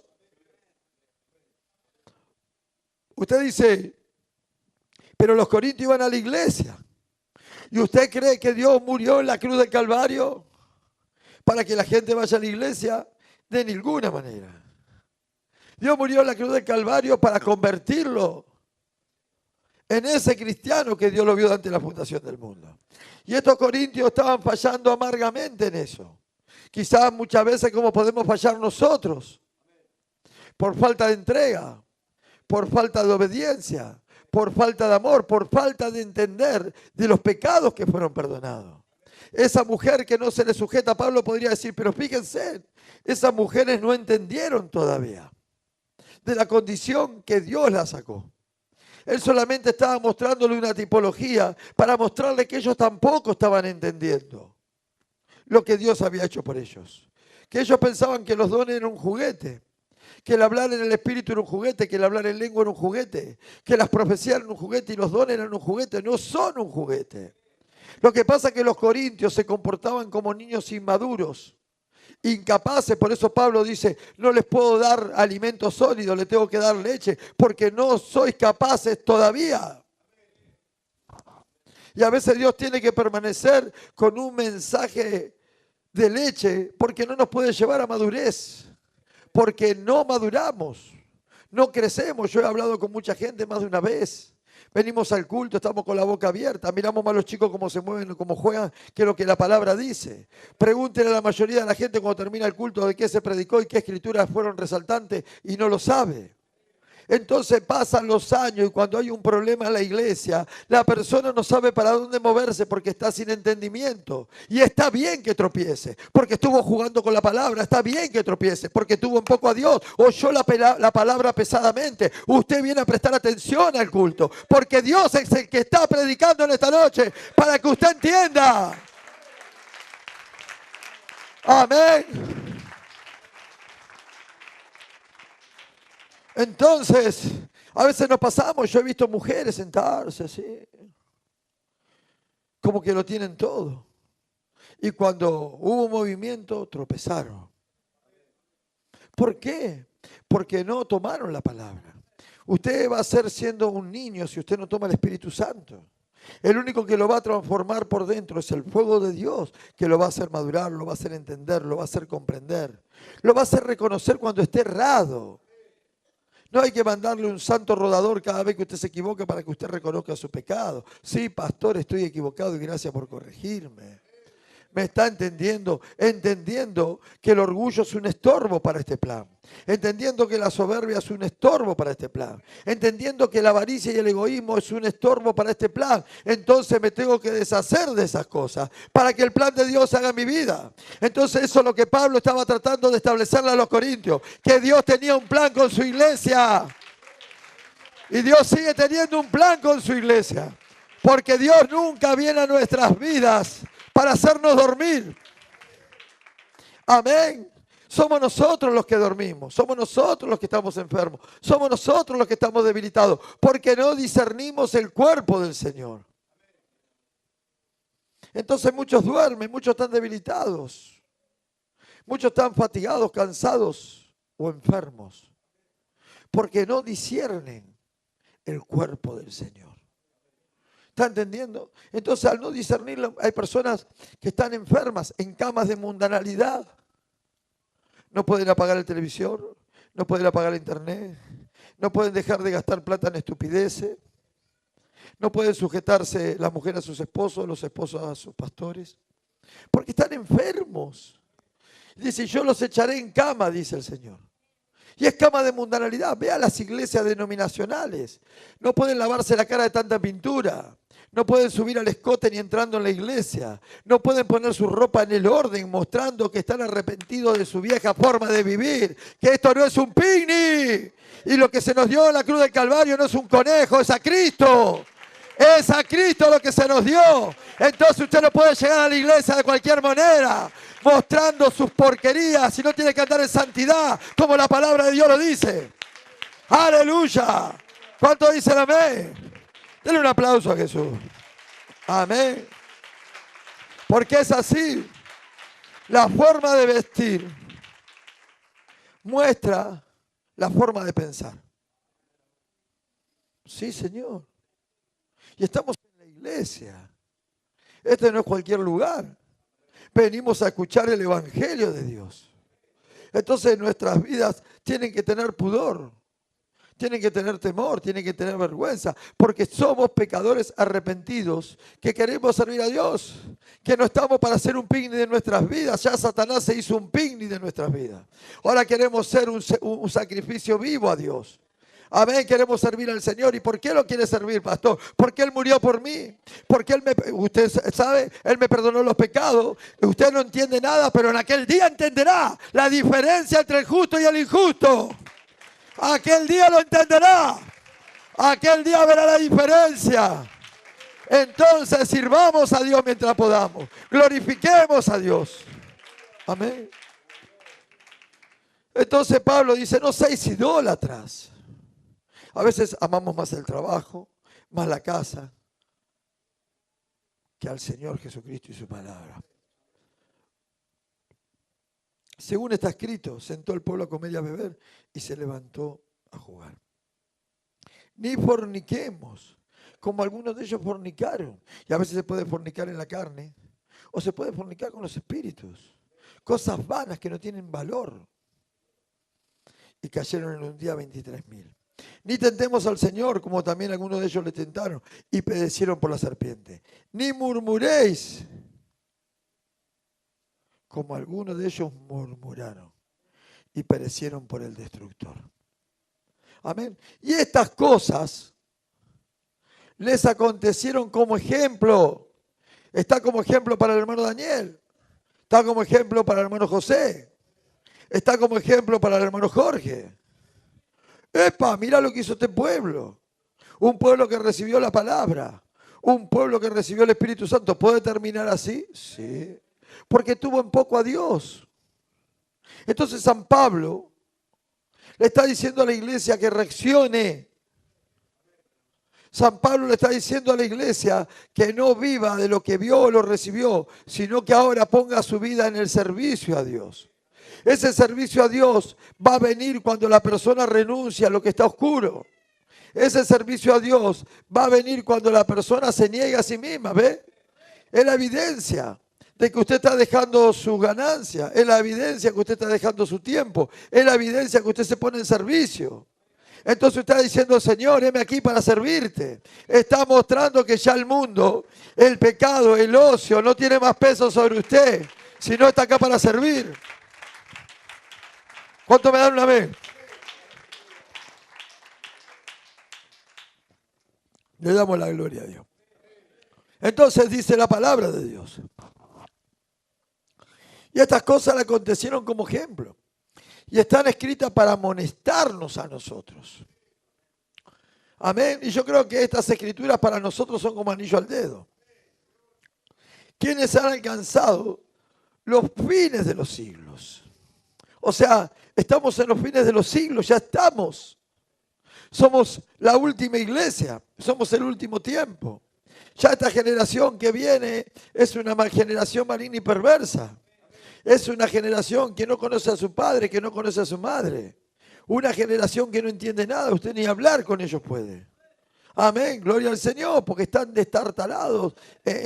Usted dice, pero los corintios iban a la iglesia. ¿Y usted cree que Dios murió en la cruz del Calvario para que la gente vaya a la iglesia? De ninguna manera. Dios murió en la cruz del Calvario para convertirlo en ese cristiano que Dios lo vio ante la fundación del mundo. Y estos corintios estaban fallando amargamente en eso. Quizás muchas veces como podemos fallar nosotros. por falta de entrega, por falta de obediencia, por falta de amor, por falta de entender de los pecados que fueron perdonados. Esa mujer que no se le sujeta, Pablo podría decir, pero fíjense, esas mujeres no entendieron todavía de la condición que Dios la sacó. Él solamente estaba mostrándole una tipología para mostrarle que ellos tampoco estaban entendiendo lo que Dios había hecho por ellos. Que ellos pensaban que los dones eran un juguete, que el hablar en el Espíritu era un juguete, que el hablar en lengua era un juguete, que las profecías eran un juguete y los dones eran un juguete. No son un juguete. Lo que pasa es que los corintios se comportaban como niños inmaduros, incapaces. Por eso Pablo dice, no les puedo dar alimento sólido, les tengo que dar leche, porque no sois capaces todavía. Y a veces Dios tiene que permanecer con un mensaje de leche, porque no nos puede llevar a madurez, porque no maduramos, no crecemos. Yo he hablado con mucha gente más de una vez. Venimos al culto, estamos con la boca abierta, miramos más a los chicos cómo se mueven, cómo juegan, que lo que la palabra dice. Pregúntenle a la mayoría de la gente cuando termina el culto de qué se predicó y qué escrituras fueron resaltantes y no lo sabe. Entonces pasan los años y cuando hay un problema en la iglesia, la persona no sabe para dónde moverse porque está sin entendimiento. Y está bien que tropiece, porque estuvo jugando con la palabra. Está bien que tropiece, porque tuvo un poco a Dios. Oyó la palabra pesadamente. Usted viene a prestar atención al culto, porque Dios es el que está predicando en esta noche, para que usted entienda. Amén. Entonces, a veces nos pasamos, yo he visto mujeres sentarse así, como que lo tienen todo. Y cuando hubo movimiento, tropezaron. ¿Por qué? Porque no tomaron la palabra. Usted va a ser siendo un niño si usted no toma el Espíritu Santo. El único que lo va a transformar por dentro es el fuego de Dios, que lo va a hacer madurar, lo va a hacer entender, lo va a hacer comprender. Lo va a hacer reconocer cuando esté errado. No hay que mandarle un santo rodador cada vez que usted se equivoca para que usted reconozca su pecado. Sí, pastor, estoy equivocado y gracias por corregirme. ¿Me está entendiendo? Entendiendo que el orgullo es un estorbo para este plan. Entendiendo que la soberbia es un estorbo para este plan. Entendiendo que la avaricia y el egoísmo es un estorbo para este plan. Entonces me tengo que deshacer de esas cosas para que el plan de Dios haga mi vida. Entonces eso es lo que Pablo estaba tratando de establecerle a los corintios. Que Dios tenía un plan con su iglesia. Y Dios sigue teniendo un plan con su iglesia. Porque Dios nunca viene a nuestras vidas para hacernos dormir. Amén. Somos nosotros los que dormimos. Somos nosotros los que estamos enfermos. Somos nosotros los que estamos debilitados. Porque no discernimos el cuerpo del Señor. Entonces muchos duermen, muchos están debilitados. Muchos están fatigados, cansados o enfermos. Porque no disciernen el cuerpo del Señor. ¿Está entendiendo? Entonces, al no discernirlo, hay personas que están enfermas en camas de mundanalidad. No pueden apagar el televisor, no pueden apagar el internet, no pueden dejar de gastar plata en estupideces, no pueden sujetarse las mujeres a sus esposos, los esposos a sus pastores, porque están enfermos. Dice, yo los echaré en cama, dice el Señor. Y es cama de mundanalidad. Vea las iglesias denominacionales. No pueden lavarse la cara de tanta pintura. No pueden subir al escote ni entrando en la iglesia. No pueden poner su ropa en el orden, mostrando que están arrepentidos de su vieja forma de vivir. Que esto no es un picnic. Y lo que se nos dio en la cruz del Calvario no es un conejo, es a Cristo. Es a Cristo lo que se nos dio. Entonces usted no puede llegar a la iglesia de cualquier manera, mostrando sus porquerías, si no tiene que andar en santidad, como la palabra de Dios lo dice. ¡Aleluya! ¿Cuánto dicen amén? Denle un aplauso a Jesús. Amén. Porque es así. La forma de vestir muestra la forma de pensar. Sí, Señor. Y estamos en la iglesia. Este no es cualquier lugar. Venimos a escuchar el Evangelio de Dios. Entonces nuestras vidas tienen que tener pudor. tienen que tener temor, tienen que tener vergüenza, porque somos pecadores arrepentidos, que queremos servir a Dios, que no estamos para hacer un picnic de nuestras vidas. Ya Satanás se hizo un picnic de nuestras vidas. Ahora queremos ser un sacrificio vivo a Dios. Amén, queremos servir al Señor. ¿Y por qué lo quiere servir, pastor? Porque Él murió por mí. Porque usted sabe, Él me perdonó los pecados. Usted no entiende nada, pero en aquel día entenderá la diferencia entre el justo y el injusto. Aquel día lo entenderá. Aquel día verá la diferencia. Entonces sirvamos a Dios mientras podamos. Glorifiquemos a Dios. Amén. Entonces Pablo dice, no seáis idólatras. A veces amamos más el trabajo, más la casa, que al Señor Jesucristo y su palabra. Según está escrito, sentó el pueblo a comer y a beber y se levantó a jugar. Ni forniquemos, como algunos de ellos fornicaron. Y a veces se puede fornicar en la carne, o se puede fornicar con los espíritus. Cosas vanas que no tienen valor. Y cayeron en un día 23.000. Ni tentemos al Señor, como también algunos de ellos le tentaron y padecieron por la serpiente. Ni murmuréis, como algunos de ellos murmuraron y perecieron por el destructor. Amén. Y estas cosas les acontecieron como ejemplo. Está como ejemplo para el hermano Daniel. Está como ejemplo para el hermano José. Está como ejemplo para el hermano Jorge. ¡Epa! Mira lo que hizo este pueblo. Un pueblo que recibió la palabra. Un pueblo que recibió el Espíritu Santo. ¿Puede terminar así? Sí. Porque tuvo en poco a Dios. Entonces San Pablo le está diciendo a la iglesia que reaccione. San Pablo le está diciendo a la iglesia que no viva de lo que vio o lo recibió, sino que ahora ponga su vida en el servicio a Dios. Ese servicio a Dios va a venir cuando la persona renuncia a lo que está oscuro. Ese servicio a Dios va a venir cuando la persona se niega a sí misma, ¿ve? Es la evidencia de que usted está dejando su ganancia. Es la evidencia que usted está dejando su tiempo. Es la evidencia que usted se pone en servicio. Entonces usted está diciendo, Señor, heme aquí para servirte. Está mostrando que ya el mundo, el pecado, el ocio, no tiene más peso sobre usted, sino está acá para servir. ¿Cuánto me dan una vez? Le damos la gloria a Dios. Entonces dice la palabra de Dios. Y estas cosas le acontecieron como ejemplo. Y están escritas para amonestarnos a nosotros. Amén. Y yo creo que estas escrituras para nosotros son como anillo al dedo. ¿Quiénes han alcanzado los fines de los siglos? O sea, estamos en los fines de los siglos, ya estamos. Somos la última iglesia, somos el último tiempo. Ya esta generación que viene es una generación maligna y perversa. Es una generación que no conoce a su padre, que no conoce a su madre. Una generación que no entiende nada, usted ni hablar con ellos puede. Amén, gloria al Señor, porque están destartalados,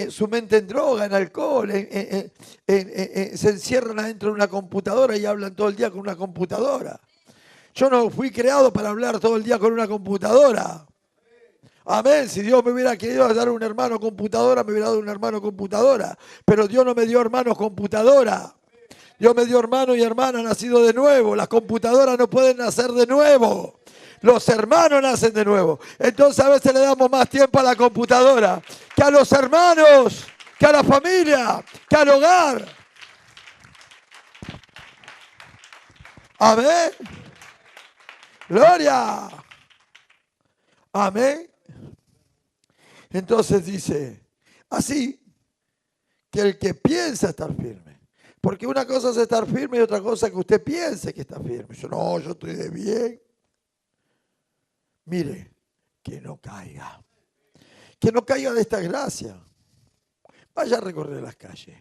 su mente en droga, en alcohol, se encierran adentro de una computadora y hablan todo el día con una computadora. Yo no fui creado para hablar todo el día con una computadora. Amén, si Dios me hubiera querido dar un hermano computadora, me hubiera dado un hermano computadora. Pero Dios no me dio hermanos computadora. Dios me dio hermano y hermana nacido de nuevo. Las computadoras no pueden nacer de nuevo. Los hermanos nacen de nuevo. Entonces a veces le damos más tiempo a la computadora que a los hermanos, que a la familia, que al hogar. Amén. Gloria. Amén. Entonces dice, así que el que piensa estar firme. Porque una cosa es estar firme y otra cosa es que usted piense que está firme. Yo estoy de bien. Mire, que no caiga. Que no caiga de esta gracia. Vaya a recorrer las calles.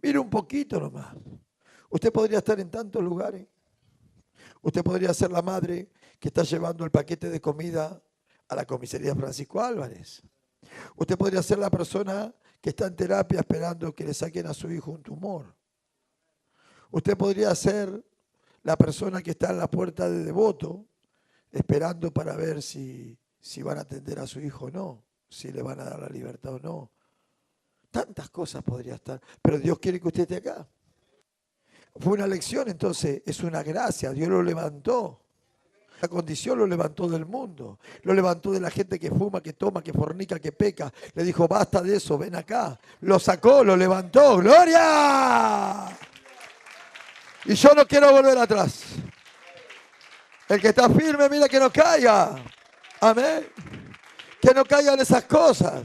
Mire un poquito nomás. Usted podría estar en tantos lugares. Usted podría ser la madre que está llevando el paquete de comida a la comisaría Francisco Álvarez. Usted podría ser la persona que está en terapia esperando que le saquen a su hijo un tumor. Usted podría ser la persona que está en la puerta de Devoto esperando para ver si van a atender a su hijo o no, si le van a dar la libertad o no. Tantas cosas podría estar, pero Dios quiere que usted esté acá. Fue una lección, entonces es una gracia, Dios lo levantó. La condición lo levantó del mundo, lo levantó de la gente que fuma, que toma, que fornica, que peca. Le dijo, basta de eso, ven acá. Lo sacó, lo levantó, ¡gloria! Y yo no quiero volver atrás. El que está firme, mira que no caiga. Amén. Que no caigan esas cosas.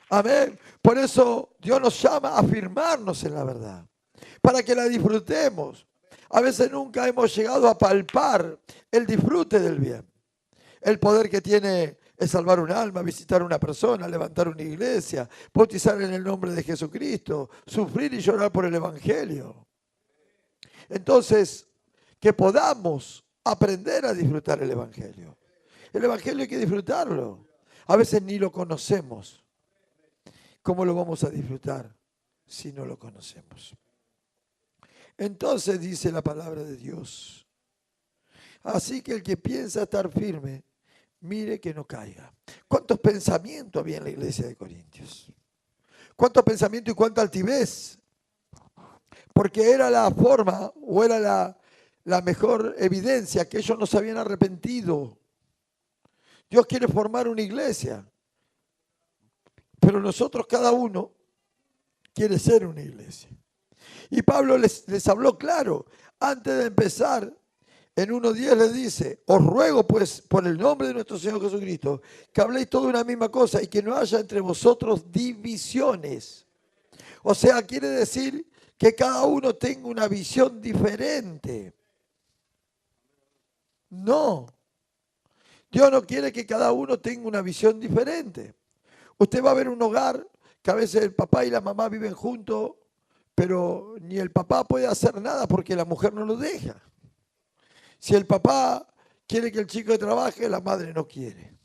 Amén. Por eso Dios nos llama a firmarnos en la verdad, para que la disfrutemos. A veces nunca hemos llegado a palpar el disfrute del bien. El poder que tiene es salvar un alma, visitar una persona, levantar una iglesia, bautizar en el nombre de Jesucristo, sufrir y llorar por el Evangelio. Entonces, que podamos aprender a disfrutar el Evangelio. El Evangelio hay que disfrutarlo. A veces ni lo conocemos. ¿Cómo lo vamos a disfrutar si no lo conocemos? Entonces dice la palabra de Dios. Así que el que piensa estar firme, mire que no caiga. ¿Cuántos pensamientos había en la iglesia de Corintios? ¿Cuántos pensamientos y cuánta altivez? Porque era la forma o era la mejor evidencia que ellos no se habían arrepentido. Dios quiere formar una iglesia, pero nosotros cada uno quiere ser una iglesia. Y Pablo les habló claro. Antes de empezar, en 1:10 les dice, os ruego pues por el nombre de nuestro Señor Jesucristo, que habléis toda una misma cosa y que no haya entre vosotros divisiones. O sea, quiere decir que cada uno tenga una visión diferente. No. Dios no quiere que cada uno tenga una visión diferente. Usted va a ver un hogar que a veces el papá y la mamá viven juntos, pero ni el papá puede hacer nada porque la mujer no lo deja. Si el papá quiere que el chico trabaje, la madre no quiere.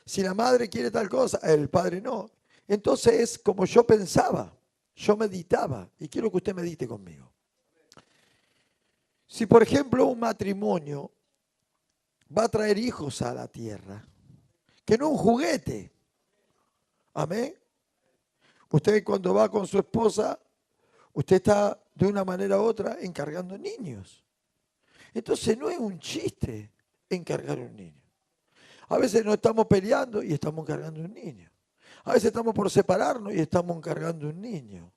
Si la madre quiere tal cosa, el padre no. Entonces es como yo pensaba, yo meditaba, y quiero que usted medite conmigo. Si por ejemplo un matrimonio va a traer hijos a la tierra, que no un juguete, amén. Usted cuando va con su esposa, usted está de una manera u otra encargando niños. Entonces no es un chiste encargar un niño. A veces nos estamos peleando y estamos encargando un niño. A veces estamos por separarnos y estamos encargando un niño.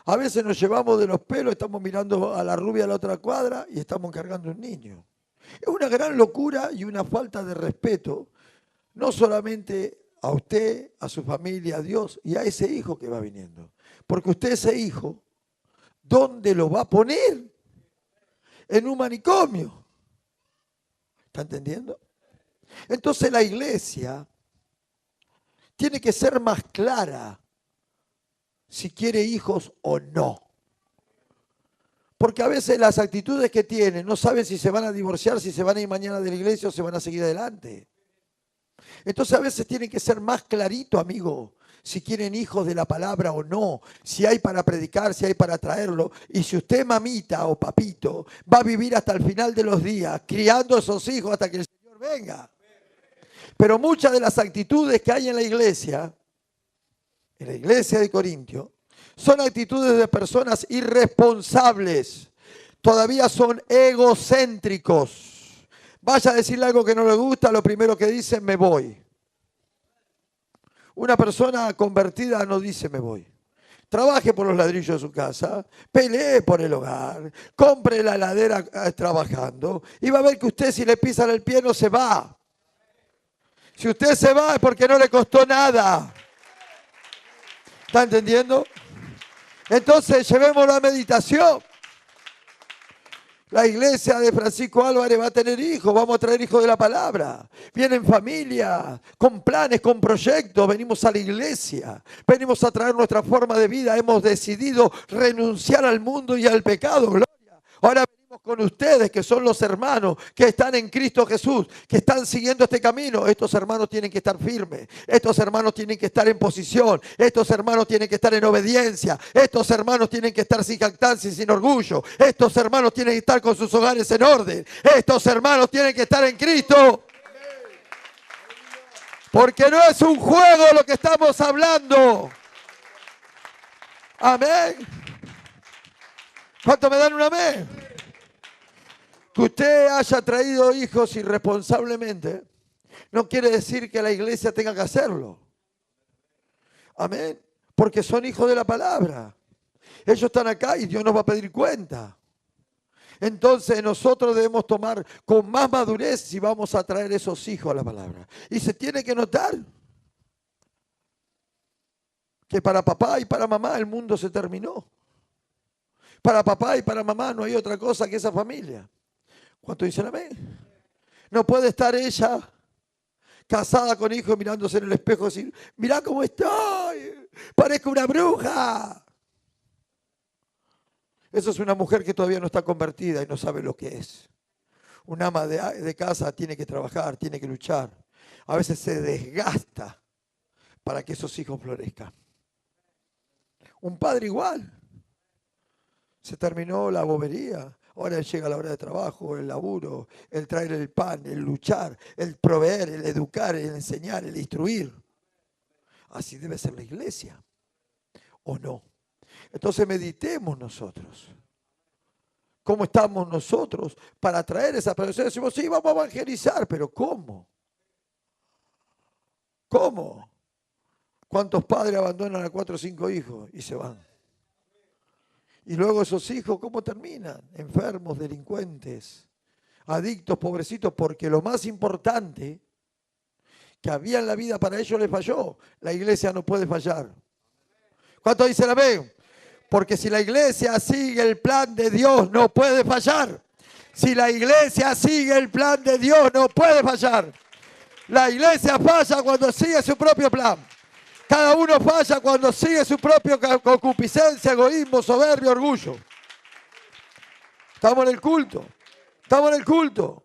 A veces nos llevamos de los pelos, estamos mirando a la rubia a la otra cuadra y estamos encargando un niño. Es una gran locura y una falta de respeto, no solamente a usted, a su familia, a Dios y a ese hijo que va viniendo. Porque usted ese hijo, ¿dónde lo va a poner? En un manicomio. ¿Está entendiendo? Entonces la iglesia tiene que ser más clara si quiere hijos o no. Porque a veces las actitudes que tienen no saben si se van a divorciar, si se van a ir mañana de la iglesia o se van a seguir adelante. Entonces a veces tienen que ser más clarito, amigo, si quieren hijos de la palabra o no, si hay para predicar, si hay para traerlo. Y si usted, mamita o papito, va a vivir hasta el final de los días, criando a esos hijos hasta que el Señor venga. Pero muchas de las actitudes que hay en la iglesia de Corintios, son actitudes de personas irresponsables. Todavía son egocéntricos. Vaya a decirle algo que no le gusta, lo primero que dice, me voy. Una persona convertida no dice me voy. Trabaje por los ladrillos de su casa, pelee por el hogar, compre la heladera trabajando y va a ver que usted si le pisan el pie no se va. Si usted se va es porque no le costó nada. ¿Está entendiendo? Entonces llevemos la meditación. La iglesia de Francisco Álvarez va a tener hijos, vamos a traer hijos de la palabra. Vienen familias, con planes, con proyectos, venimos a la iglesia, venimos a traer nuestra forma de vida, hemos decidido renunciar al mundo y al pecado, gloria. Ahora venimos con ustedes, que son los hermanos que están en Cristo Jesús, que están siguiendo este camino. Estos hermanos tienen que estar firmes. Estos hermanos tienen que estar en posición. Estos hermanos tienen que estar en obediencia. Estos hermanos tienen que estar sin jactancia y sin orgullo. Estos hermanos tienen que estar con sus hogares en orden. Estos hermanos tienen que estar en Cristo. Porque no es un juego lo que estamos hablando. Amén. ¿Cuánto me dan un amén? Que usted haya traído hijos irresponsablemente no quiere decir que la iglesia tenga que hacerlo. Amén. Porque son hijos de la palabra. Ellos están acá y Dios nos va a pedir cuenta. Entonces nosotros debemos tomar con más madurez si vamos a traer esos hijos a la palabra. Y se tiene que notar que para papá y para mamá el mundo se terminó. Para papá y para mamá no hay otra cosa que esa familia. ¿Cuánto dicen amén? No puede estar ella casada con hijos mirándose en el espejo y decir, mirá cómo estoy, parezco una bruja. Eso es una mujer que todavía no está convertida y no sabe lo que es. Un ama de casa tiene que trabajar, tiene que luchar. A veces se desgasta para que esos hijos florezcan. Un padre igual. Se terminó la bobería. Ahora llega la hora de trabajo, el laburo, el traer el pan, el luchar, el proveer, el educar, el enseñar, el instruir. Así debe ser la iglesia. ¿O no? Entonces meditemos nosotros. ¿Cómo estamos nosotros para traer esa persona? Decimos, sí, vamos a evangelizar, pero ¿cómo? ¿Cómo? ¿Cuántos padres abandonan a 4 o 5 hijos y se van? Y luego esos hijos, ¿cómo terminan? Enfermos, delincuentes, adictos, pobrecitos, porque lo más importante que había en la vida para ellos les falló. La iglesia no puede fallar. ¿Cuántos dicen amén? Porque si la iglesia sigue el plan de Dios, no puede fallar. Si la iglesia sigue el plan de Dios, no puede fallar. La iglesia falla cuando sigue su propio plan. Cada uno falla cuando sigue su propia concupiscencia, egoísmo, soberbia, orgullo. Estamos en el culto. Estamos en el culto.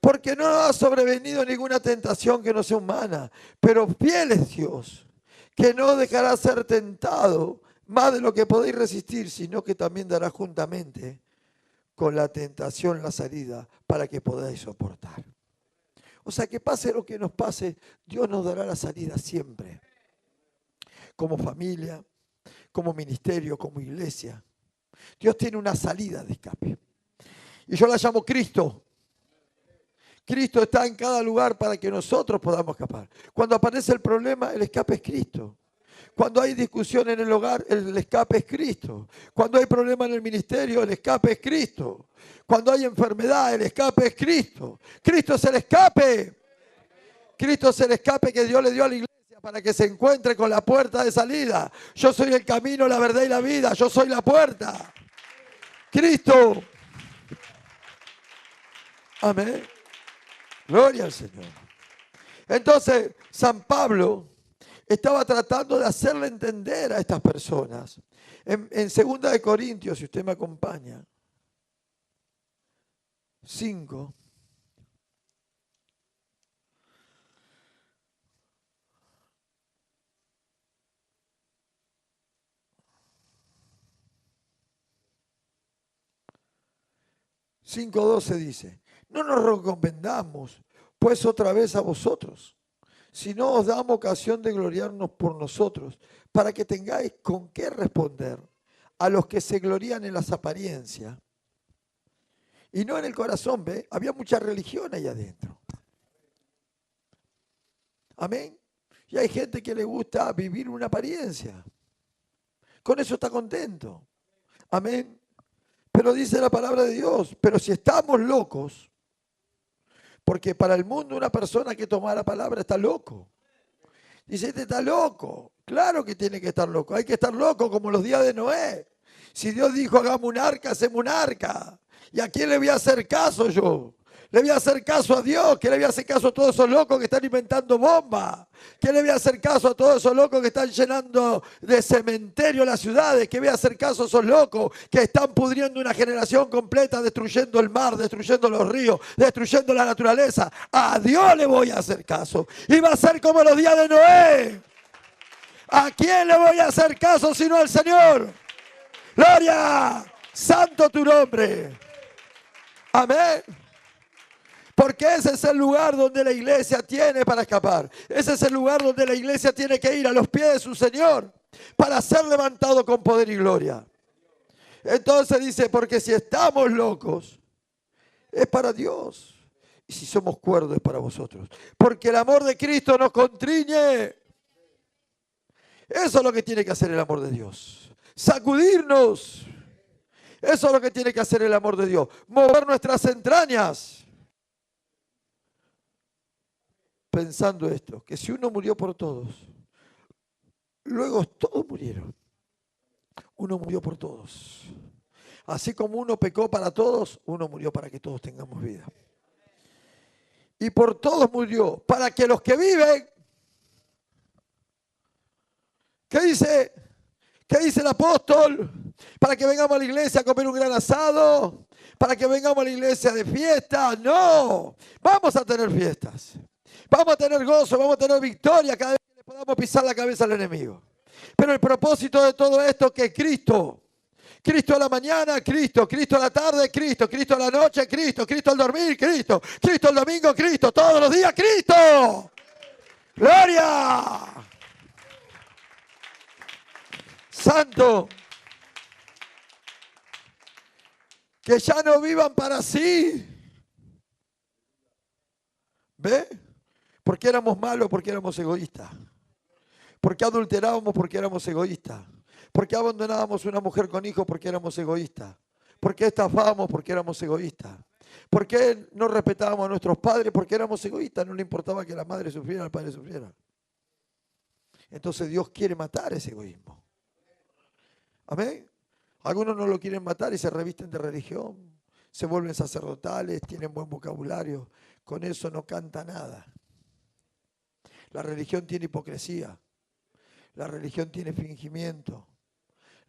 Porque no ha sobrevenido ninguna tentación que no sea humana. Pero fiel es Dios, que no dejará ser tentado más de lo que podéis resistir, sino que también dará juntamente con la tentación la salida para que podáis soportar. O sea, que pase lo que nos pase, Dios nos dará la salida siempre. Como familia, como ministerio, como iglesia. Dios tiene una salida de escape. Y yo la llamo Cristo. Cristo está en cada lugar para que nosotros podamos escapar. Cuando aparece el problema, el escape es Cristo. Cuando hay discusión en el hogar, el escape es Cristo. Cuando hay problema en el ministerio, el escape es Cristo. Cuando hay enfermedad, el escape es Cristo. Cristo es el escape. Cristo es el escape que Dios le dio a la iglesia para que se encuentre con la puerta de salida. Yo soy el camino, la verdad y la vida. Yo soy la puerta. Cristo. Amén. Gloria al Señor. Entonces, San Pablo estaba tratando de hacerle entender a estas personas. En 2 de Corintios, si usted me acompaña, 5. (5:12) dice, no nos recomendamos pues otra vez a vosotros, sino os damos ocasión de gloriarnos por nosotros, para que tengáis con qué responder a los que se glorían en las apariencias y no en el corazón. ¿Ve? Había mucha religión ahí adentro. Amén. Y hay gente que le gusta vivir una apariencia. Con eso está contento. Amén. Pero dice la palabra de Dios, pero si estamos locos, porque para el mundo una persona que toma la palabra está loco. Dice, este está loco. Claro que tiene que estar loco. Hay que estar loco como los días de Noé. Si Dios dijo, hagamos un arca, hacemos un arca. ¿Y a quién le voy a hacer caso yo? Le voy a hacer caso a Dios, que le voy a hacer caso a todos esos locos que están inventando bombas, que le voy a hacer caso a todos esos locos que están llenando de cementerio las ciudades, que voy a hacer caso a esos locos que están pudriendo una generación completa, destruyendo el mar, destruyendo los ríos, destruyendo la naturaleza. A Dios le voy a hacer caso. Y va a ser como los días de Noé. ¿A quién le voy a hacer caso sino al Señor? ¡Gloria! ¡Santo tu nombre! Amén. Porque ese es el lugar donde la iglesia tiene para escapar. Ese es el lugar donde la iglesia tiene que ir a los pies de su Señor para ser levantado con poder y gloria. Entonces dice, porque si estamos locos, es para Dios. Y si somos cuerdos, es para vosotros. Porque el amor de Cristo nos constriñe. Eso es lo que tiene que hacer el amor de Dios. Sacudirnos. Eso es lo que tiene que hacer el amor de Dios. Mover nuestras entrañas. Pensando esto, que si uno murió por todos, luego todos murieron. Uno murió por todos. Así como uno pecó para todos, uno murió para que todos tengamos vida. Y por todos murió, para que los que viven, ¿qué dice? ¿Qué dice el apóstol? Para que vengamos a la iglesia a comer un gran asado, para que vengamos a la iglesia de fiesta. No, vamos a tener fiestas. Vamos a tener gozo, vamos a tener victoria cada vez que le podamos pisar la cabeza al enemigo. Pero el propósito de todo esto es que Cristo a la mañana, Cristo a la tarde, Cristo a la noche, Cristo al dormir, Cristo el domingo, Cristo, todos los días, Cristo. ¡Gloria! Santo. Que ya no vivan para sí. ¿Ve? Porque éramos malos, porque éramos egoístas. Porque adulterábamos, porque éramos egoístas. Porque abandonábamos una mujer con hijos, porque éramos egoístas. Porque estafábamos, porque éramos egoístas. Porque no respetábamos a nuestros padres, porque éramos egoístas. No le importaba que la madre sufriera, el padre sufriera. Entonces Dios quiere matar ese egoísmo. Amén. Algunos no lo quieren matar y se revisten de religión. Se vuelven sacerdotales, tienen buen vocabulario. Con eso no canta nada. La religión tiene hipocresía. La religión tiene fingimiento.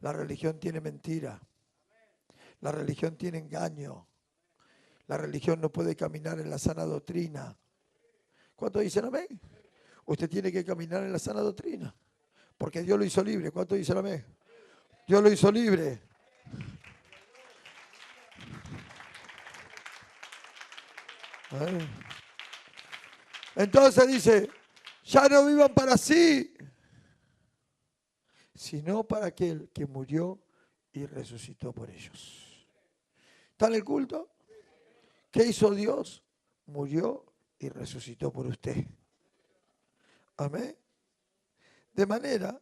La religión tiene mentira. La religión tiene engaño. La religión no puede caminar en la sana doctrina. ¿Cuántos dicen amén? Usted tiene que caminar en la sana doctrina. Porque Dios lo hizo libre. ¿Cuántos dicen amén? Dios lo hizo libre. Entonces dice, ya no vivan para sí, sino para aquel que murió y resucitó por ellos. ¿Está en el culto? ¿Qué hizo Dios? Murió y resucitó por usted. Amén. De manera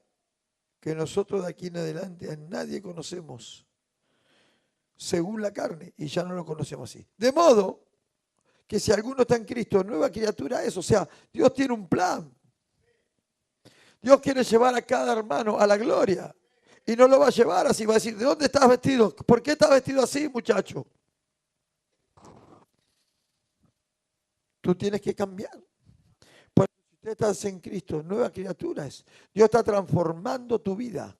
que nosotros de aquí en adelante a nadie conocemos según la carne y ya no lo conocemos así. De modo que si alguno está en Cristo, nueva criatura es. O sea, Dios tiene un plan. Dios quiere llevar a cada hermano a la gloria. Y no lo va a llevar así. Va a decir, ¿de dónde estás vestido? ¿Por qué estás vestido así, muchacho? Tú tienes que cambiar. Pues si usted está en Cristo, nueva criatura es. Dios está transformando tu vida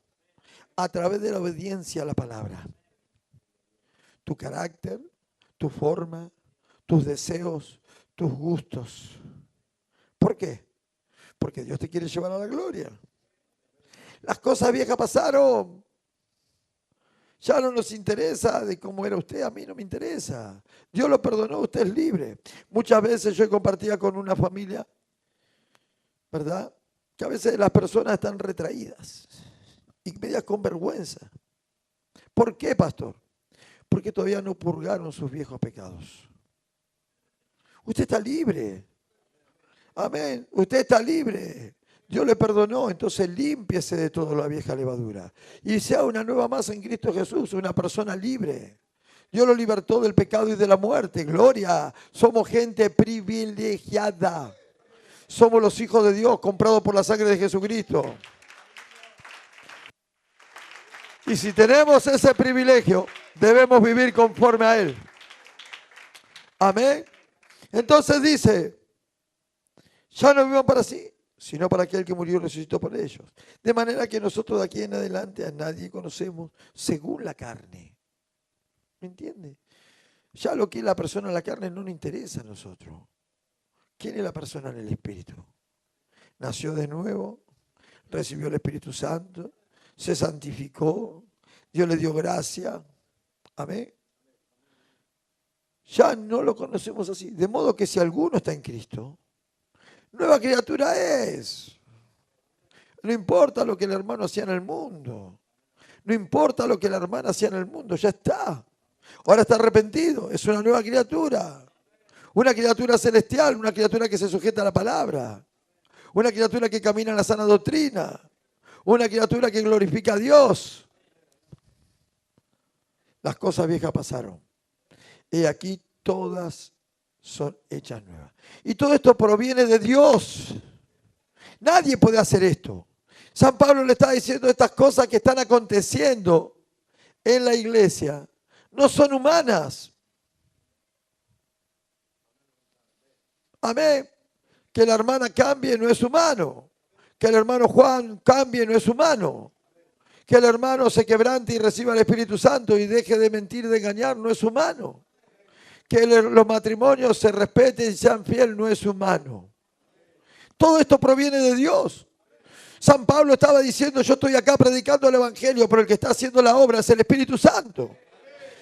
a través de la obediencia a la palabra. Tu carácter, tu forma, tus deseos, tus gustos. ¿Por qué? Porque Dios te quiere llevar a la gloria. Las cosas viejas pasaron. Ya no nos interesa de cómo era usted, a mí no me interesa. Dios lo perdonó, usted es libre. Muchas veces yo compartía con una familia, ¿verdad? Que a veces las personas están retraídas y medias con vergüenza. ¿Por qué, pastor? Porque todavía no purgaron sus viejos pecados. Usted está libre. Amén. Usted está libre. Dios le perdonó, entonces límpiese de toda la vieja levadura. Y sea una nueva masa en Cristo Jesús, una persona libre. Dios lo libertó del pecado y de la muerte. Gloria. Somos gente privilegiada. Somos los hijos de Dios, comprados por la sangre de Jesucristo. Y si tenemos ese privilegio, debemos vivir conforme a Él. Amén. Entonces dice, ya no vivimos para sí, sino para aquel que murió y resucitó por ellos. De manera que nosotros de aquí en adelante a nadie conocemos según la carne. ¿Me entiende? Ya lo que es la persona en la carne no nos interesa a nosotros. ¿Quién es la persona en el Espíritu? Nació de nuevo, recibió el Espíritu Santo, se santificó, Dios le dio gracia. Amén. Ya no lo conocemos así. De modo que si alguno está en Cristo, nueva criatura es. No importa lo que el hermano hacía en el mundo. No importa lo que la hermana hacía en el mundo. Ya está. Ahora está arrepentido. Es una nueva criatura. Una criatura celestial. Una criatura que se sujeta a la palabra. Una criatura que camina en la sana doctrina. Una criatura que glorifica a Dios. Las cosas viejas pasaron. Y aquí todas son hechas nuevas. Y todo esto proviene de Dios. Nadie puede hacer esto. San Pablo le está diciendo estas cosas que están aconteciendo en la iglesia. No son humanas. Amén. Que la hermana cambie no es humano. Que el hermano Juan cambie no es humano. Que el hermano se quebrante y reciba el Espíritu Santo y deje de mentir y de engañar no es humano. Que los matrimonios se respeten y sean fieles no es humano. Todo esto proviene de Dios. San Pablo estaba diciendo, yo estoy acá predicando el Evangelio, pero el que está haciendo la obra es el Espíritu Santo.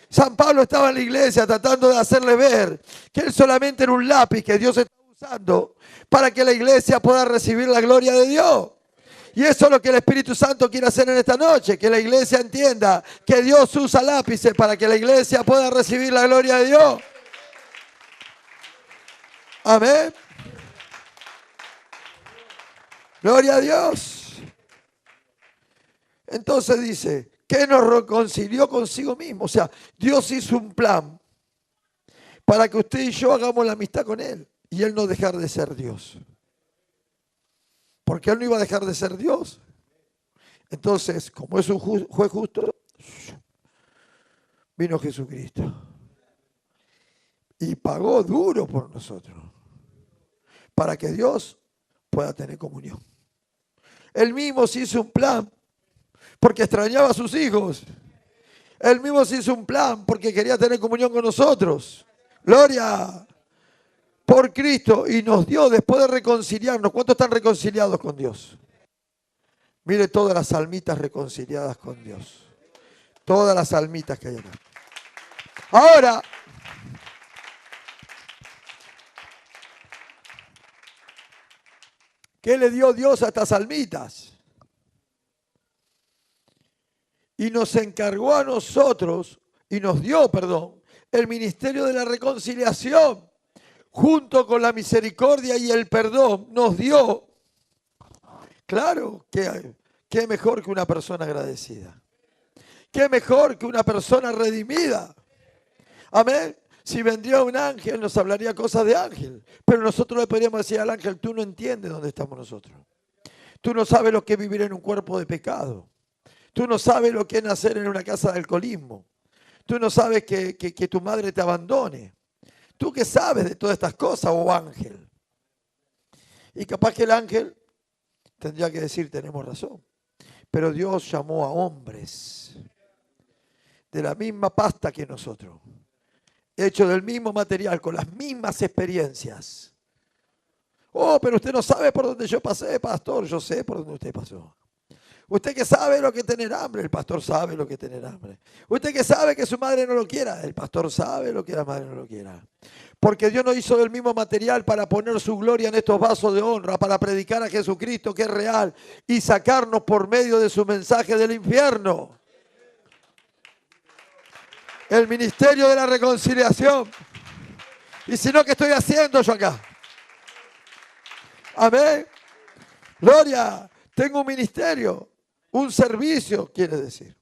San Pablo estaba en la iglesia tratando de hacerle ver que él solamente era un lápiz que Dios está usando para que la iglesia pueda recibir la gloria de Dios. Y eso es lo que el Espíritu Santo quiere hacer en esta noche, que la iglesia entienda que Dios usa lápices para que la iglesia pueda recibir la gloria de Dios. Amén. Gloria a Dios. Entonces dice, que nos reconcilió consigo mismo. O sea, Dios hizo un plan para que usted y yo hagamos la amistad con Él y Él no dejar de ser Dios. Porque Él no iba a dejar de ser Dios. Entonces, como es un juez justo, vino Jesucristo y pagó duro por nosotros para que Dios pueda tener comunión. Él mismo se hizo un plan porque extrañaba a sus hijos. Él mismo se hizo un plan porque quería tener comunión con nosotros. Gloria por Cristo. Y nos dio después de reconciliarnos. ¿Cuántos están reconciliados con Dios? Mire todas las almitas reconciliadas con Dios. Todas las almitas que hay acá. Ahora, ¿qué le dio Dios a estas almitas? Y nos encargó a nosotros, y nos dio, perdón, el ministerio de la reconciliación, junto con la misericordia y el perdón, nos dio. Claro, qué mejor que una persona agradecida. Qué mejor que una persona redimida. Amén. Si vendría un ángel, nos hablaría cosas de ángel. Pero nosotros le podríamos decir al ángel, tú no entiendes dónde estamos nosotros. Tú no sabes lo que es vivir en un cuerpo de pecado. Tú no sabes lo que es nacer en una casa de alcoholismo. Tú no sabes que tu madre te abandone. ¿Tú qué sabes de todas estas cosas, oh ángel? Y capaz que el ángel tendría que decir, tenemos razón. Pero Dios llamó a hombres de la misma pasta que nosotros, hechos del mismo material, con las mismas experiencias. Oh, pero usted no sabe por dónde yo pasé, pastor. Yo sé por dónde usted pasó. Usted que sabe lo que es tener hambre, el pastor sabe lo que es tener hambre. Usted que sabe que su madre no lo quiera, el pastor sabe lo que la madre no lo quiera. Porque Dios nos hizo del mismo material para poner su gloria en estos vasos de honra, para predicar a Jesucristo que es real y sacarnos por medio de su mensaje del infierno. El ministerio de la reconciliación. Y si no, ¿qué estoy haciendo yo acá? Amén. Gloria. Tengo un ministerio, un servicio, quiere decir.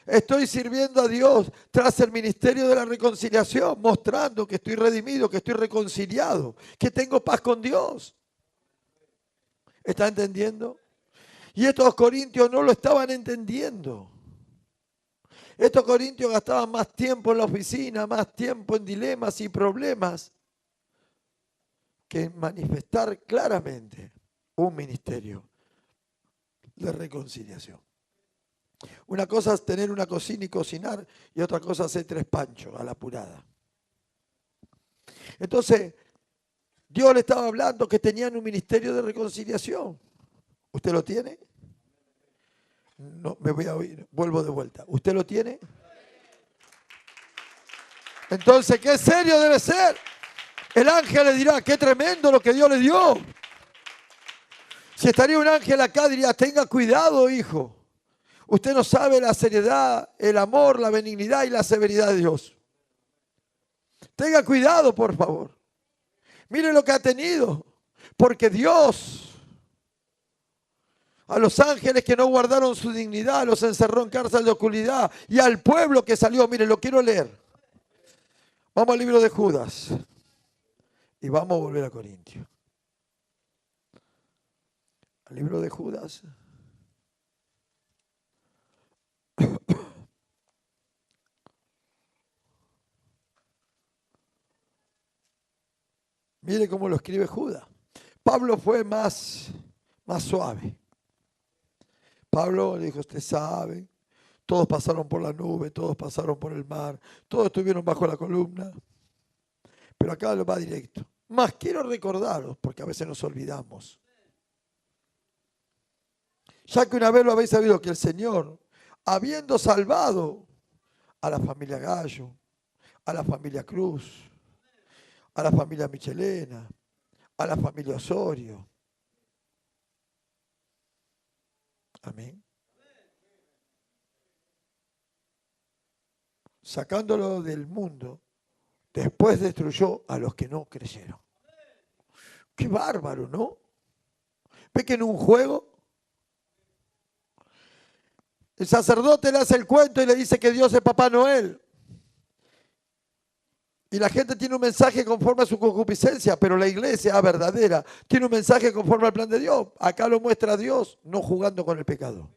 Estoy sirviendo a Dios tras el ministerio de la reconciliación, mostrando que estoy redimido, que estoy reconciliado, que tengo paz con Dios. ¿Está entendiendo? Y estos corintios no lo estaban entendiendo. Estos corintios gastaban más tiempo en la oficina, más tiempo en dilemas y problemas, que manifestar claramente un ministerio de reconciliación. Una cosa es tener una cocina y cocinar, y otra cosa es hacer 3 panchos a la apurada. Entonces, Dios le estaba hablando que tenían un ministerio de reconciliación. ¿Usted lo tiene? No, me voy a oír, vuelvo de vuelta. ¿Usted lo tiene? Entonces, qué serio debe ser. El ángel le dirá, qué tremendo lo que Dios le dio. Si estaría un ángel acá, diría, tenga cuidado, hijo. Usted no sabe la seriedad, el amor, la benignidad y la severidad de Dios. Tenga cuidado, por favor. Mire lo que ha tenido. Porque Dios, a los ángeles que no guardaron su dignidad, los encerró en cárcel de oscuridad. Y al pueblo que salió, mire, lo quiero leer. Vamos al libro de Judas. Y vamos a volver a Corintios. Al libro de Judas. Mire cómo lo escribe Judas. Pablo fue más suave. Pablo dijo, usted sabe, todos pasaron por la nube, todos pasaron por el mar, todos estuvieron bajo la columna. Pero acá lo va directo. Más quiero recordaros, porque a veces nos olvidamos. Ya que una vez lo habéis sabido que el Señor, habiendo salvado a la familia Gallo, a la familia Cruz, a la familia Michelena, a la familia Osorio. Amén. Sacándolo del mundo, después destruyó a los que no creyeron. Qué bárbaro, ¿no? ¿Ve que en un juego el sacerdote le hace el cuento y le dice que Dios es Papá Noel? Y la gente tiene un mensaje conforme a su concupiscencia, pero la iglesia verdadera tiene un mensaje conforme al plan de Dios. Acá lo muestra Dios, no jugando con el pecado.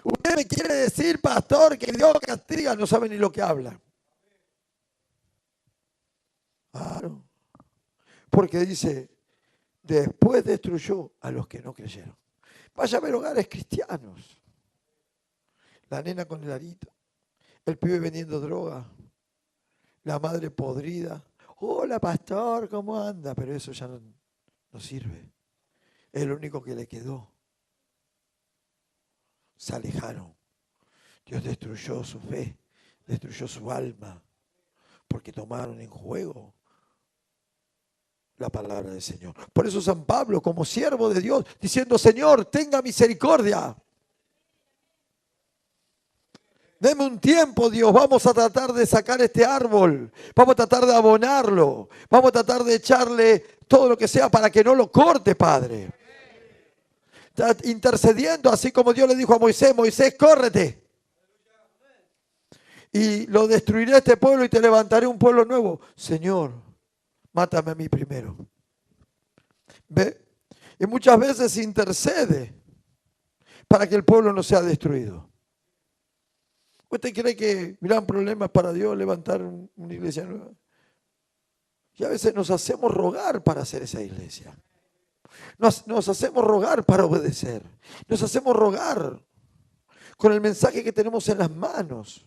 Usted me quiere decir, pastor, que Dios castiga, no sabe ni lo que habla. Claro. Porque dice, después destruyó a los que no creyeron. Vaya a ver hogares cristianos. La nena con el arito, el pibe vendiendo droga, la madre podrida. Hola, pastor, ¿cómo anda? Pero eso ya no sirve. Es lo único que le quedó. Se alejaron. Dios destruyó su fe, destruyó su alma, porque tomaron en juego la palabra del Señor. Por eso San Pablo, como siervo de Dios, diciendo, Señor, tenga misericordia. Deme un tiempo, Dios, vamos a tratar de sacar este árbol, vamos a tratar de abonarlo, vamos a tratar de echarle todo lo que sea para que no lo corte, Padre. Está intercediendo, así como Dios le dijo a Moisés, Moisés, córrete. Y lo destruiré este pueblo y te levantaré un pueblo nuevo. Señor, mátame a mí primero. ¿Ve? Y muchas veces intercede para que el pueblo no sea destruido. ¿Usted cree que gran problema es para Dios levantar una iglesia nueva? Y a veces nos hacemos rogar para hacer esa iglesia. Nos hacemos rogar para obedecer. Nos hacemos rogar con el mensaje que tenemos en las manos.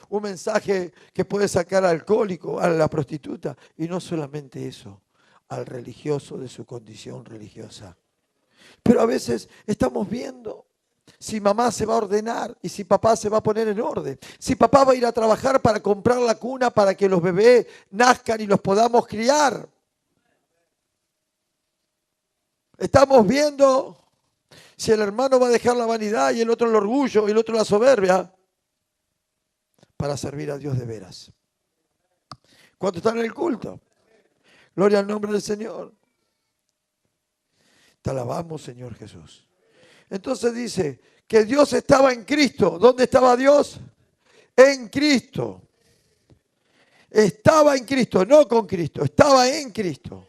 Un mensaje que puede sacar al alcohólico, a la prostituta. Y no solamente eso, al religioso de su condición religiosa. Pero a veces estamos viendo si mamá se va a ordenar y si papá se va a poner en orden. Si papá va a ir a trabajar para comprar la cuna para que los bebés nazcan y los podamos criar. Estamos viendo si el hermano va a dejar la vanidad y el otro el orgullo y el otro la soberbia para servir a Dios de veras. ¿Cuántos están en el culto? Gloria al nombre del Señor. Te alabamos, Señor Jesús. Entonces dice que Dios estaba en Cristo. ¿Dónde estaba Dios? En Cristo. Estaba en Cristo, no con Cristo. Estaba en Cristo.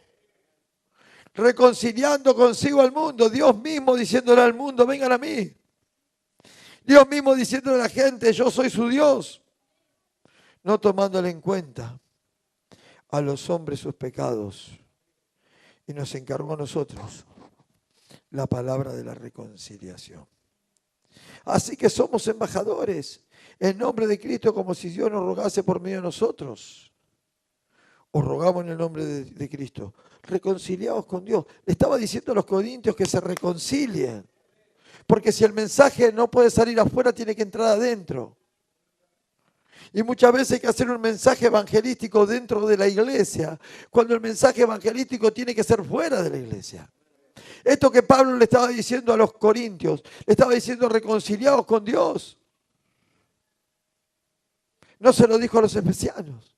Reconciliando consigo al mundo. Dios mismo diciéndole al mundo, vengan a mí. Dios mismo diciéndole a la gente, yo soy su Dios. No tomándole en cuenta a los hombres sus pecados. y nos encargó a nosotros la palabra de la reconciliación. Así que somos embajadores en nombre de Cristo, como si Dios nos rogase por medio de nosotros. Os rogamos en el nombre de Cristo. Reconciliados con Dios. Le estaba diciendo a los corintios que se reconcilien. Porque si el mensaje no puede salir afuera, tiene que entrar adentro. Y muchas veces hay que hacer un mensaje evangelístico dentro de la iglesia, cuando el mensaje evangelístico tiene que ser fuera de la iglesia. Esto que Pablo le estaba diciendo a los corintios, le estaba diciendo reconciliados con Dios. No se lo dijo a los efesianos.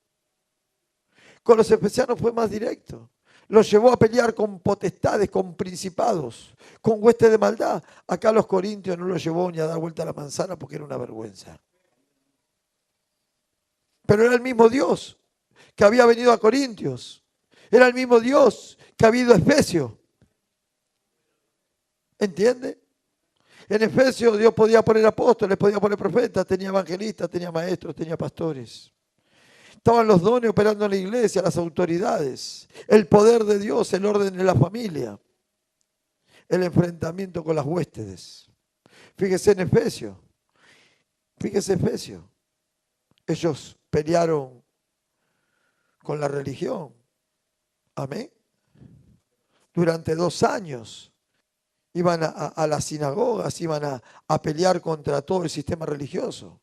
Con los efesianos fue más directo. Los llevó a pelear con potestades, con principados, con huestes de maldad. Acá los corintios no los llevó ni a dar vuelta a la manzana porque era una vergüenza. Pero era el mismo Dios que había venido a Corintios. Era el mismo Dios que había ido a Efesios. ¿Entiende? En Efesios Dios podía poner apóstoles, podía poner profetas, tenía evangelistas, tenía maestros, tenía pastores. Estaban los dones operando en la iglesia, las autoridades, el poder de Dios, el orden de la familia, el enfrentamiento con las huéspedes. Fíjese en Efesios. Fíjese en Efesios. Ellos pelearon con la religión. Amén. Durante 2 años. Iban a las sinagogas, iban a pelear contra todo el sistema religioso.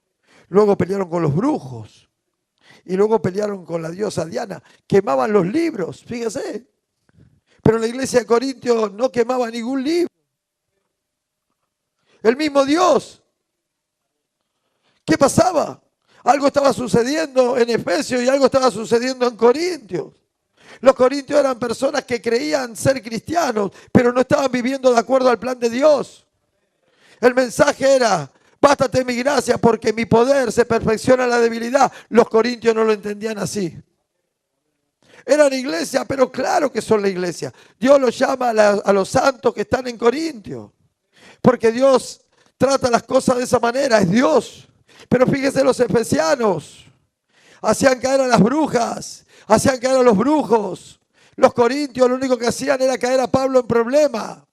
Luego pelearon con los brujos. Y luego pelearon con la diosa Diana. Quemaban los libros, fíjese. Pero la iglesia de Corintios no quemaba ningún libro. El mismo Dios. ¿Qué pasaba? Algo estaba sucediendo en Efesios y algo estaba sucediendo en Corintios. Los corintios eran personas que creían ser cristianos, pero no estaban viviendo de acuerdo al plan de Dios. El mensaje era, bástate mi gracia porque mi poder se perfecciona en la debilidad. Los corintios no lo entendían así. Eran iglesia, pero claro que son la iglesia. Dios los llama a los santos que están en Corintios, porque Dios trata las cosas de esa manera, es Dios. Pero fíjese los efesianos, hacían caer a las brujas, hacían caer a los brujos. Los corintios lo único que hacían era caer a Pablo en problema.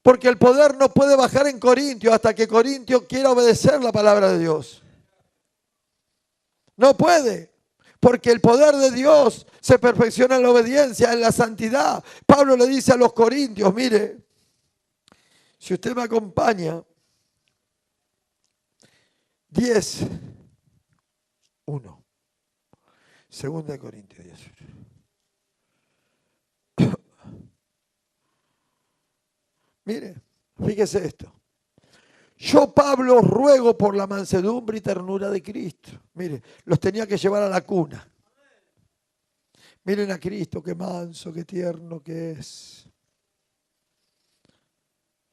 Porque el poder no puede bajar en Corintio hasta que Corintio quiera obedecer la palabra de Dios. No puede. Porque el poder de Dios se perfecciona en la obediencia, en la santidad. Pablo le dice a los corintios, mire, si usted me acompaña, 10:1. Segunda de Corintios 10. Mire, fíjese esto. Yo, Pablo, ruego por la mansedumbre y ternura de Cristo. Mire, los tenía que llevar a la cuna. Miren a Cristo, qué manso, qué tierno que es.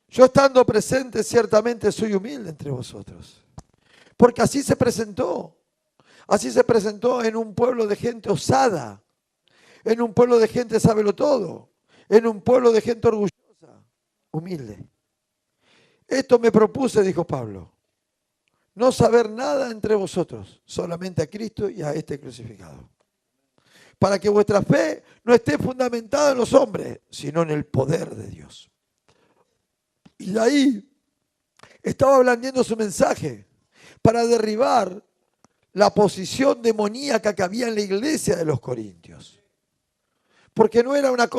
Yo estando presente, ciertamente soy humilde entre vosotros. Porque así se presentó. Así se presentó en un pueblo de gente osada. En un pueblo de gente sábelo todo. En un pueblo de gente orgullosa. Humilde. Esto me propuse, dijo Pablo. No saber nada entre vosotros. Solamente a Cristo y a este crucificado. Para que vuestra fe no esté fundamentada en los hombres, sino en el poder de Dios. Y de ahí estaba blandiendo su mensaje para derribar la posición demoníaca que había en la iglesia de los corintios. Porque no era una cosa